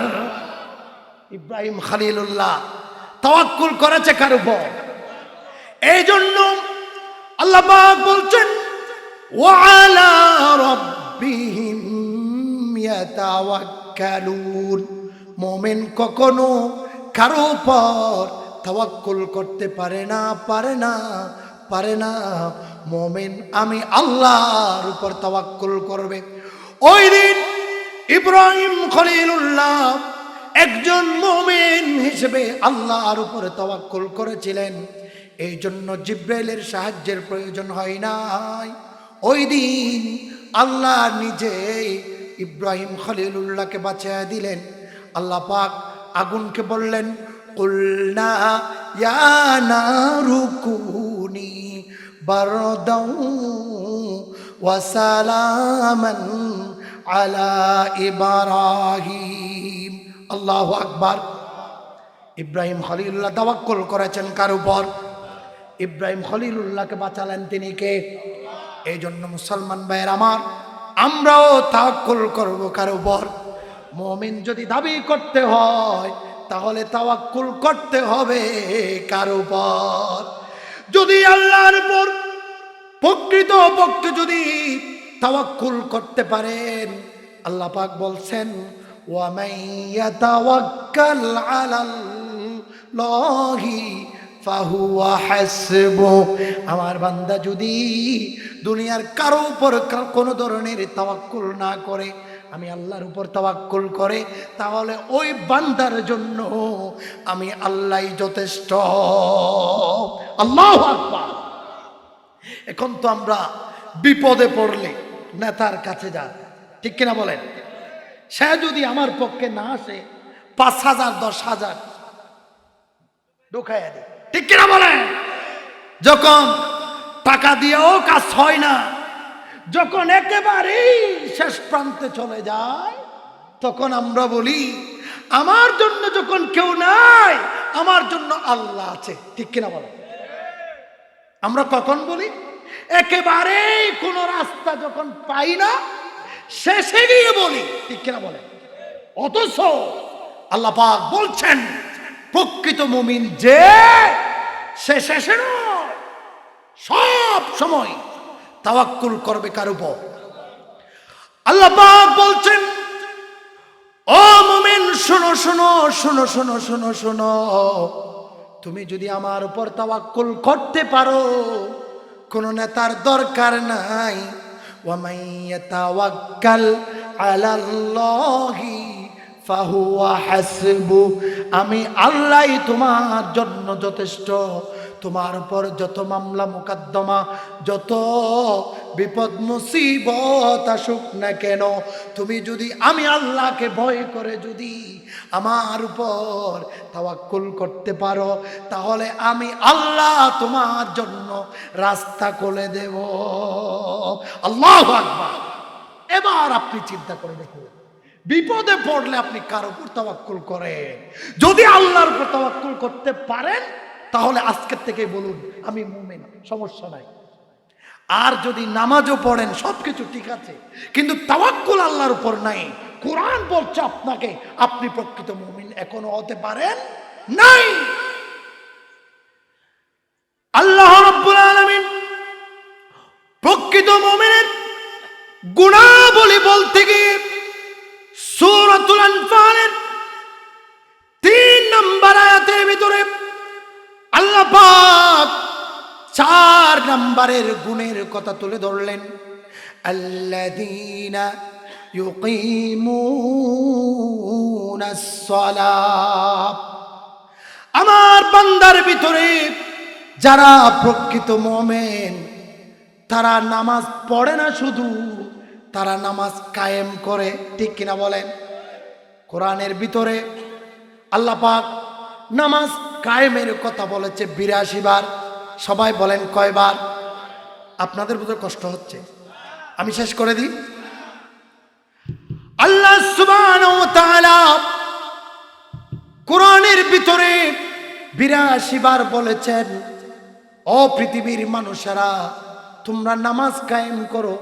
ইব্রাহিম খলিলুল্লাহ তাওয়াক্কুল করেছে কার উপর? এই জন্য আল্লাহ পাক বলছেন, ওয়া আলা রাব্বিহিম ইয়াতাওয়াক্কালুন। মুমিন কখনো কারো উপর তাওয়াক্কুল করতে পারে না, পারে না, পারে না। মুমিন আমি আল্লাহর উপর তাওয়াক্কুল করবে। ওই দিন ইব্রাহিম খলিলুল্লাহ একজন মুমিন হিসেবে আল্লাহর উপর তাওয়াক্কুল করেছিলেন, এই জন্য জিবরাইলের সাহায্যের প্রয়োজন হয় নাই। ওই দিন আল্লাহ নিজেই ইব্রাহিম খলিলুল্লাহকে বাঁচিয়ে দিলেন। আল্লাহ পাক আগুনকে বললেন, কুলনা ইয়া নারু কুনি বারদাও ওয়া সালামান আলা ইব্রাহিম। আল্লাহু আকবার। ইব্রাহিম খলিলুল্লাহ তাওয়াক্কুল করেছেন কার উপর? ইব্রাহিম খলিলুল্লাহকে বাঁচালেন তিনি কে? এই জন্য মুসলমান ভাইয়ের আমার, আমরাও তাওয়াক্কুল করব কার উপর? মুমিন যদি দাবি করতে হয় তাহলে তাওয়াক্কুল করতে হবে কার উপর? যদি আল্লাহর উপর প্রকৃত পক্ষে যদি তাওয়াক্কুল করতে পারেন, আল্লাহ পাক বলছেন, ওয়া মান ইয়াতাওয়াক্কাল আলাল্লাহি ফাহুয়া হাসবু। আমার বান্দা যদি দুনিয়ার কারো উপর কোনো ধরনের তাওয়াক্কুল না করে, আমি আল্লাহর উপর তাওয়াক্কুল করে, তাহলে ওই বান্দার জন্য আমি আল্লাহই যথেষ্ট। আল্লাহু আকবার। এখন তো আমরা বিপদে পড়লে নেতার কাছে যাই, ঠিক কিনা বলেন? সে যদি আমার পক্ষে না আসে 5,000 10,000 ঢুকাইয়া দেয়, ঠিক কিনা বলেন? যখন টাকা দিয়েও কাজ হয় না, যখন একেবারেই শেষ প্রান্তে চলে যায়, তখন আমরা বলি আমার জন্য যখন কেউ নাই, আমার জন্য আল্লাহ আছে, ঠিক কিনা বলেন? আমরা কখন বলি? একেবারেই কোন রাস্তা যখন পাই না, শেষে গিয়ে বলি, ঠিক কিনা বলেন? অথচ আল্লাহ পাক বলছেন প্রকৃত মুমিন যে সে শেষে নয়, সব সময় তাওয়াক্কুল করবে কার উপর? আল্লাহ পাক বলছেন ও মুমিন শোনো শোনো শোনো শোনো শোনো শোনো, তুমি যদি আমার উপর তাওয়াক্কুল করতে পারো, কোন নেতার দরকার নাই। ওয়া মান ইয়াতাওয়াক্কাল আলাল্লাহি ফাহুয়া হাসবু, আমি আল্লাহই তোমার জন্য যথেষ্ট। তোমার উপর যত মামলা মোকদ্দমা, যত বিপদ মুসিবত আসুক না কেন, তুমি যদি আমি আল্লাহকে ভয় করে যদি আমার উপর তাওয়াক্কুল করতে পারো, তাহলে আমি আল্লাহ তোমার জন্য রাস্তা খুলে দেব। আল্লাহু আকবার। এবার আপনি চিন্তা করে দেখুন, বিপদে পড়লে আপনি কার উপর তাওয়াক্কুল করেন? যদি আল্লাহর উপর তাওয়াক্কুল করতে পারেন, তাহলে আজকের থেকে বলুন আমি মুমিন, সমস্যা নাই। আর যদি নামাজও পড়েন, সবকিছু ঠিক আছে, কিন্তু তাওয়াক্কুল আল্লাহর উপর নাই, কোরআন বলছে আপনাকে আপনি প্রকৃত মুমিন এখনো হতে পারেন নাই। আল্লাহ রাব্বুল আলামিন প্রকৃত মুমিনের গুণাবলী বলতে গিয়ে সূরাতুল আনফালের 3 নম্বর আয়াতের ভিতরে আল্লাহ পাক 4 নম্বরের গুণের কথা তুলে ধরলেন। আল্লাযীনা ইউকিমুনাস সালাত, আমার বান্দার ভিতরে যারা প্রকৃত মুমিন, তারা নামাজ পড়ে না শুধু, তারা নামাজ কায়েম করে, ঠিক কিনা বলেন? কোরআনের ভিতরে আল্লাহ পাক নামাজ কায়েমের কথা বলেছে 82 বার। সবাই বলেন কয়বার? আপনাদের বুঝতে কষ্ট হচ্ছে, আমি শেষ করে দিই। আল্লাহ সুবহানাহু ওয়া তাআলা কোরআনের ভিতরে 82 বার বলেছেন ও পৃথিবীর মানুষেরা তোমরা নামাজ কায়েম করো,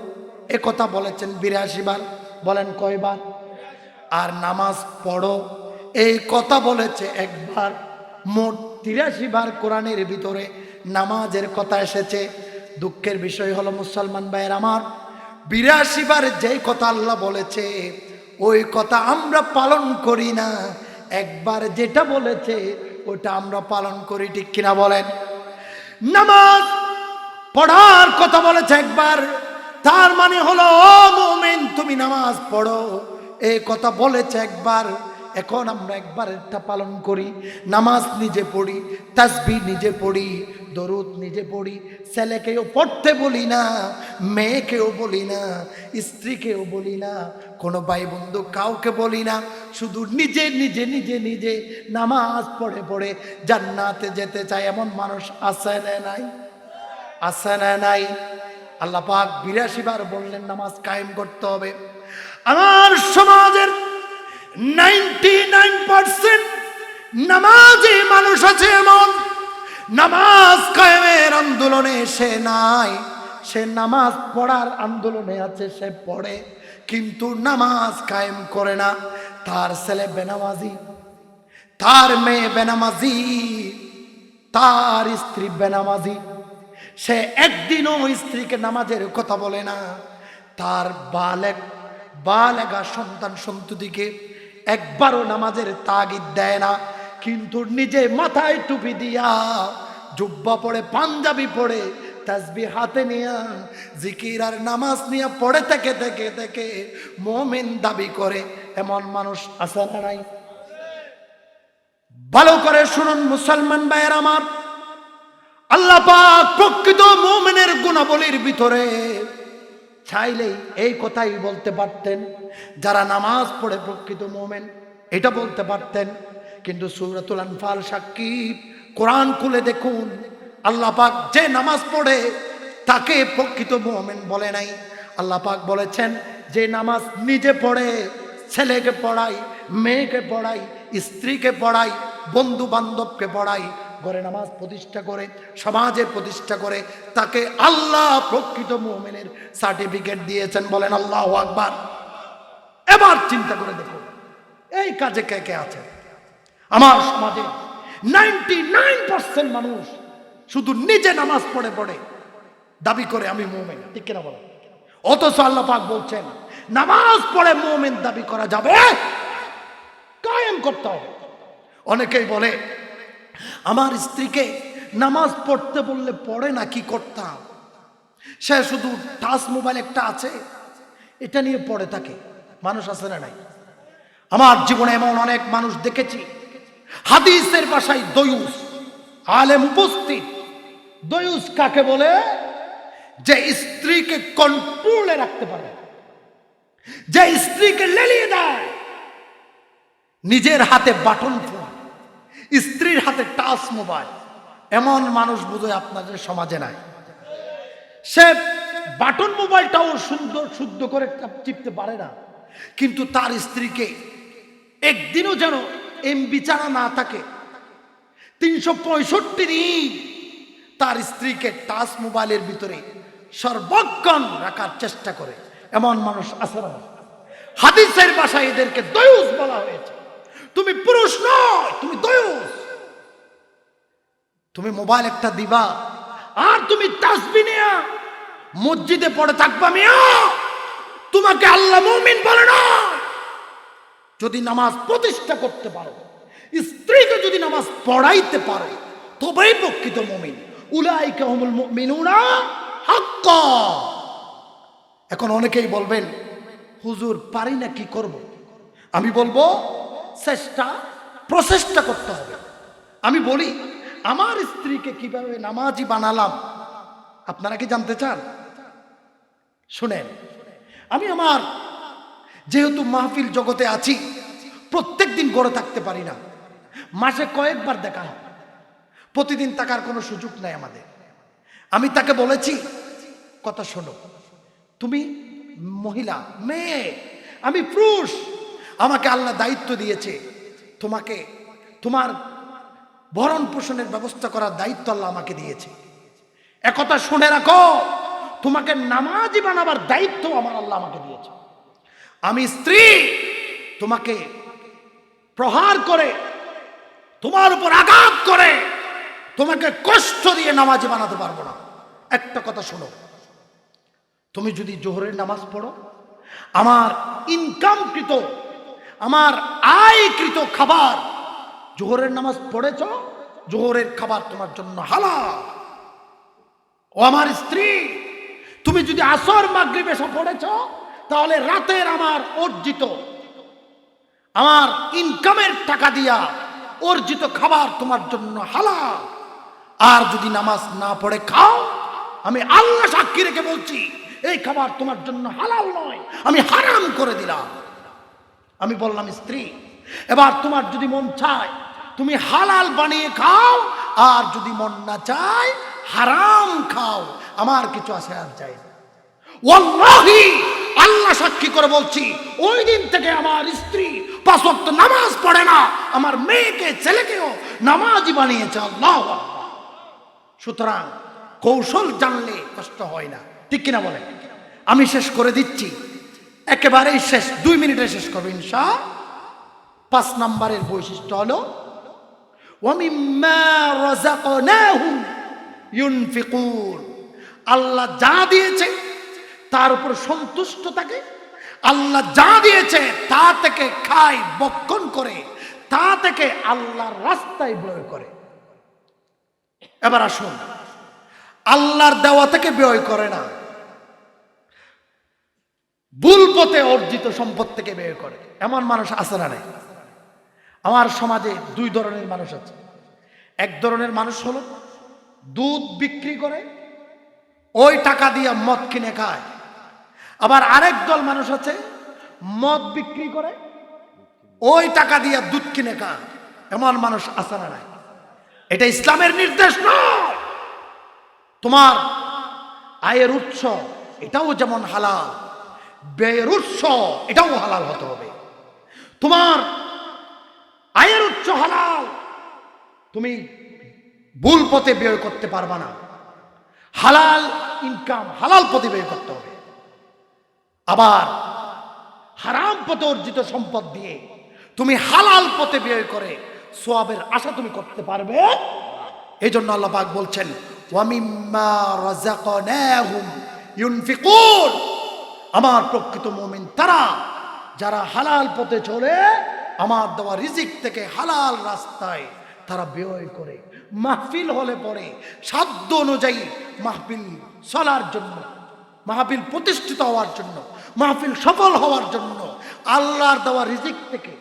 এ কথা বলেছেন 82 বার। বলেন কয়বার? আর নামাজ পড়ো এই কথা বলেছে একবার। মোট 83 বার কোরআনের ভিতরে নামাজের কথা এসেছে। দুঃখের বিষয় হলো মুসলমান ভাইয়ের আমার, 82 বার যেই কথা আল্লাহ বলেছে ওই কথা আমরা পালন করি না। একবার যেটা বলেছে ওটা আমরা পালন করি, ঠিক কিনা বলেন? নামাজ পড়ার কথা বলেছে একবার, তার মানে হলো ও মুমিন তুমি নামাজ পড়ো, এই কথা বলেছে একবার। এখন আমরা একবার এটা পালন করি, নামাজ নিজে পড়ি, তাসবিহ নিজে পড়ি, দরুদ নিজে পড়ি, ছেলেকেও পড়তে বলি না, মেয়েকেও বলি না, স্ত্রীকেও বলি না, কোনো ভাই বন্ধু কাউকে বলি না, শুধু নিজে নিজে নিজে নিজে নামাজ পড়ে পড়ে জান্নাতে যেতে চায় এমন মানুষ আছে না নাই? আছে না নাই? আল্লাহ পাক 82 বার বললেন নামাজ কায়েম করতে হবে। আমার সমাজের 99% নামাজি মানুষ আছে এমন, নামাজ কায়েমের আন্দোলনে সে নাই, সে নামাজ পড়ার আন্দোলনে আছে, সে পড়ে কিন্তু নামাজ কায়েম করে না। তার ছেলে বেনামাজি, তার মেয়ে বেনামাজি, তার স্ত্রী বেনামাজি, সে একদিনও স্ত্রীকে নামাজের কথা বলে না। তার বালেগা সন্তান সন্ততিকে একবারও নামাজের তাগিদ দেয় না, কিন্তু নিজে মাথায় টুপি দিয়া জুব্বা পরে পাঞ্জাবি পরে তাসবিহ হাতে নিয়ে জিকির আর নামাজ নিয়ে পড়ে থেকে থেকে থেকে মুমিন দাবি করে, এমন মানুষ আছে না নাই? ভালো করে শুনুন মুসলমান ভাইয়ের আমার, আল্লাহ পাক প্রকৃত মুমিনের গুণাবলীর ভিতরে চাইলেই এই কথাই বলতে পারতেন, যারা নামাজ পড়ে প্রকৃত মুমিন, এটা বলতে পারতেন। কিন্তু সূরাতুল আনফাল সাক্ষী, কোরআন খুলে দেখুন, আল্লাহ পাক যে নামাজ পড়ে তাকে প্রকৃত মুমিন বলে নাই। আল্লাহ পাক বলেছেন যে নামাজ নিজে পড়ে, ছেলেকে পড়াই, মেয়েকে পড়াই, স্ত্রীকে পড়াই, বন্ধু বান্ধবকে পড়াই, ঘরে নামাজ প্রতিষ্ঠা করে, সমাজে প্রতিষ্ঠা করে, তাকে আল্লাহ প্রকৃত মুমিনের সার্টিফিকেট দিয়েছেন। বলেন আল্লাহু আকবার। এবার চিন্তা করে দেখুন এই কাজে কে কে আছে? আমার সমাজে 99% মানুষ শুধু নিজে নামাজ পড়ে পড়ে দাবি করে আমি মুমিন, ঠিক কিনা বলেন? অথচ আল্লাহ পাক বলছেন নামাজ পড়ে মুমিন দাবি করা যাবে, কায়েম করতে হবে। অনেকেই বলে আমার স্ত্রীকে নামাজ পড়তে বললে পড়ে না, কি করতাম? সে শুধু টাচ মোবাইল একটা আছে, এটা নিয়ে পড়ে থাকে। মানুষ আছে না নাই? আমার জীবনে এমন অনেক মানুষ দেখেছি, হাদিসের ভাষায় দয়ুস, আলেম উপস্থিত। দয়ুস কাকে বলে? যে স্ত্রীকে কন্ট্রোলে রাখতে পারে, যে স্ত্রীকে লেলিয়ে দেয়, নিজের হাতে বাটন ফোন, স্ত্রীর হাতে টাচ মোবাইল। এমন মানুষ বুঝে আপনাদের সমাজে নাই। সে বাটন মোবাইলটাও সুন্দর শুদ্ধ করে চিপতে পারে না, কিন্তু তার স্ত্রীকে একদিনও যেন এমবি ছাড়া না থাকে, 365 দিন তার স্ত্রীকে টাচ মোবাইলের ভিতরে সর্বক্ষণ রাখার চেষ্টা করে। এমন মানুষ আছে না? হাদিসের ভাষায় এদেরকে দয়ুস বলা হয়েছে। তুমি পুরুষ নয়, তুমি দয়ুস। তুমি মোবাইল একটা দিবা আর তুমি তাসবিহ নিয়া মসজিদে পড়ে থাকবা, মিয়া তোমাকে আল্লাহ মুমিন বলে না। যদি নামাজ প্রতিষ্ঠা করতে পারো, স্ত্রীকে যদি নামাজ পড়াইতে পারো, তবেই প্রকৃত মুমিন। উলাইকা হুমুল মুমিনুনা হাক্কা। এখন অনেকেই বলবেন হুজুর পারি না, কি করব? আমি বলবো প্রচেষ্টা করতে হবে। আমি বলি আমার স্ত্রীকে কিভাবে নামাজি বানালাম, আপনারা কি জানতে চান? শুনেন, আমি আমার যেহেতু মাহফিল জগতে আছি, প্রত্যেক দিন গড়ে থাকতে পারি না, মাসে কয়েকবার দেখা হয়, প্রতিদিন থাকার কোনো সুযোগ নাই আমাদের। আমি তাকে বলেছি, কথা শোনো, তুমি মহিলা, মেয়ে, আমি পুরুষ, আমাকে আল্লাহ দায়িত্ব দিয়েছে, তোমাকে তোমার ভরণ পোষণের ব্যবস্থা করার দায়িত্ব আল্লাহ আমাকে দিয়েছে। একথা শুনে রাখো, তোমাকে নামাজি বানাবার দায়িত্ব আমার আল্লাহ আমাকে দিয়েছে। আমি স্ত্রী, তোমাকে প্রহার করে, তোমার উপর আঘাত করে, তোমাকে কষ্ট দিয়ে নামাজি বানাতে পারবো না। একটা কথা শোনো, তুমি যদি জোহরের নামাজ পড়ো, আমার ইনকামকৃত, আমার আয়কৃত খাবার, জোহরের নামাজ পড়েছ, জোহরের খাবার তোমার জন্য হালাল। ও আমার স্ত্রী, তুমি যদি আসর মাগরিব এসে পড়েছ, তাহলে রাতের আমার অর্জিত, আমার ইনকামের টাকা দিয়া অর্জিত খাবার তোমার জন্য হালাল। আর যদি নামাজ না পড়ে খাও, আমি আল্লাহ সাক্ষী রেখে বলছি, এই খাবার তোমার জন্য হালাল নয়, আমি হারাম করে দিলাম। আমি বললাম স্ত্রী, এবার তোমার যদি মন চায় তুমি হালাল বানিয়ে খাও, আর যদি মন না চায় হারাম খাও, আমার কিছু আসে আর যায় না। ওয়াল্লাহি, আল্লাহ সাক্ষী করে বলছি, ওই দিন থেকে আমার স্ত্রী 5 ওয়াক্ত নামাজ পড়ে না, আমার মেয়েকে ছেলেকেও নামাজি বানিয়েছে। আল্লাহু আকবার। সুতরাং কৌশল জানলে কষ্ট হয় না, ঠিক কিনা বলেন? আমি শেষ করে দিচ্ছি, একেবারেই শেষ, 2 মিনিটে শেষ করবো ইনশাআল্লাহ। 5 নম্বরের বৈশিষ্ট্য হলো ওয়ামিম্মা রাযাকনাহুম ইউনফিকুন। আল্লাহ যা দিয়েছে তার উপর সন্তুষ্ট থাকে, আল্লাহ যা দিয়েছে তা থেকে খায়, বক্ষণ করে, তা থেকে আল্লাহর রাস্তায় ব্যয় করে। এবার আসুন, আল্লাহর দেওয়া থেকে ব্যয় করে না, ভুল পথে অর্জিত সম্পদ থেকে ব্যয় করে। এমন মানুষ আছে না নাই? আমার সমাজে দুই ধরনের মানুষ আছে। এক ধরনের মানুষ হলো দুধ বিক্রি করে ওই টাকা দিয়ে মদ কিনে খায়। আবার আরেক দল মানুষ আছে মদ বিক্রি করে ওই টাকা দিয়ে দুধ কিনে খায়। এমন মানুষ আছে না নাই? এটা ইসলামের নির্দেশ নয়। তোমার আয়ের উৎস এটাও যেমন হালাল, ব্যয়ের উৎস এটাও হালাল হতে হবে। তোমার আয়ের উৎস হালাল, তুমি ভুল পথে ব্যয় করতে পারবা না। হালাল ইনকাম হালাল পথে ব্যয় করতে হবে। আবার হারাম পথে অর্জিত সম্পদ দিয়ে তুমি হালাল পথে ব্যয় করে সওয়াবের আশা তুমি করতে পারবে। এই জন্য আল্লাহ পাক বলছেন ওয়ামিম্মা রাযাকনাহুম ইউনফিকুন। আমার প্রকৃত মুমিন তারা যারা হালাল পথে চলে, আমার দেওয়া রিজিক থেকে হালাল রাস্তায় তারা ব্যয় করে। মাহফিল হলে পরে সাধ্য অনুযায়ী মাহফিল চলার জন্য, মাহফিল প্রতিষ্ঠিত হওয়ার জন্য, মাহফিল সফল হওয়ার জন্য আল্লাহর দেওয়া রিজিক থেকে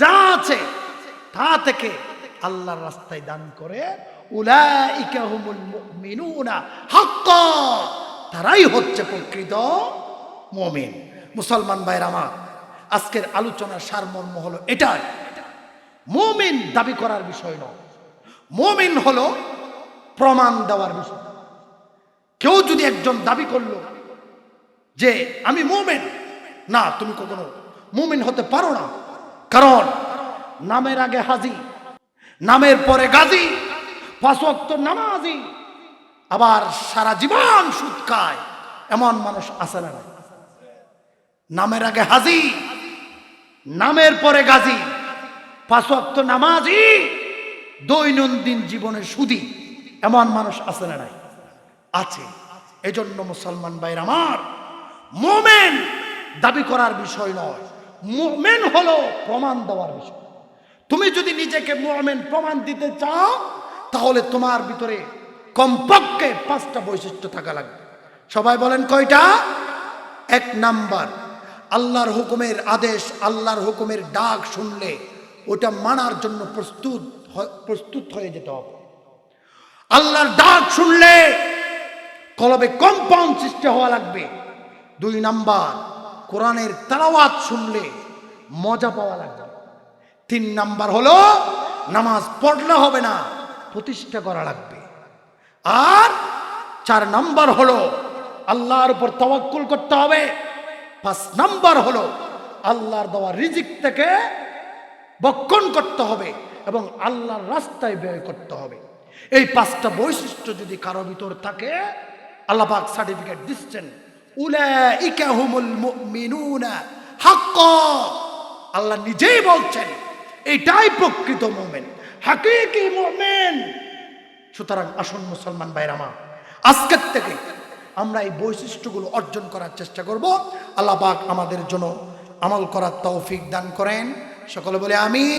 যা আছে তা থেকে আল্লাহর রাস্তায় দান করে। উলাইকা হুমুল মুমিনুনা হাক্কা, তারাই হচ্ছে প্রকৃত মুমিন। মুসলমান ভাইরা আমার, আজকের আলোচনার সারমর্ম হলো এটাই। মুমিন দাবি করার বিষয় নয়, মুমিন হলো প্রমাণ দেওয়ার বিষয়। কেউ যদি একজন দাবি করলো যে আমি মুমিন, না, তুমি কখনো মুমিন হতে পারো না। কারণ নামের আগে হাজি, নামের পরে গাজী, 5 ওয়াক্ত নামাজি, আবার সারা জীবন সুদ খায়। এমন মানুষ আছে না? নামের আগে হাজি, নামের পরে গাজী, 5 ওয়াক্ত নামাজি, দৈনন্দিন জীবনে সুদী, এমন মানুষ আছে না নাই? আছে। এজন্য মুসলমান ভাইরা আমার, মুমিন দাবি করার বিষয় নয়, মুমিন হলো প্রমাণ দেওয়ার বিষয়। তুমি যদি নিজেকে মুমিন প্রমাণ দিতে চাও তাহলে তোমার ভিতরে কমপক্ষে 5টা বৈশিষ্ট্য থাকা লাগবে। সবাই বলেন কয়টা? 1 নাম্বার, আল্লাহর হুকুমের আদেশ, আল্লাহর হুকুমের ডাক শুনলে ওটা মানার জন্য প্রস্তুত হয়ে যেতে হবে। আল্লাহর ডাক শুনলে কলবে কম্পন সৃষ্টি হওয়া লাগবে। 2 নাম্বার, কোরআনের তেলাওয়াত শুনলে মজা পাওয়া লাগবে। 3 নাম্বার হলো নামাজ পড়লে হবে না, প্রতিষ্ঠা করা লাগবে। আর 4 নাম্বার হলো আল্লাহর উপর তাওয়াক্কুল করতে হবে। 5 নাম্বার হলো আল্লাহর দেওয়া রিজিক থেকে ভক্ষণ করতে হবে এবং আল্লাহর রাস্তায় ব্যয় করতে হবে। এই 5টা বৈশিষ্ট্য যদি কারো ভিতর থাকে, আল্লাহ পাক সার্টিফিকেট দিচ্ছেন, উলাইকা হুমুল মুমিনুনা হাক্কা। আল্লাহ নিজেই বলছেন এটাই প্রকৃত মুমিন, হাকিকি মুমিন। সুতরাং আসুন মুসলমান ভাইরা আমার, আজকের থেকে আমরা এই বৈশিষ্ট্যগুলো অর্জন করার চেষ্টা করব। আল্লাহ পাক আমাদের জন্য আমল করার তৌফিক দান করেন। সকলে বলে আমিন।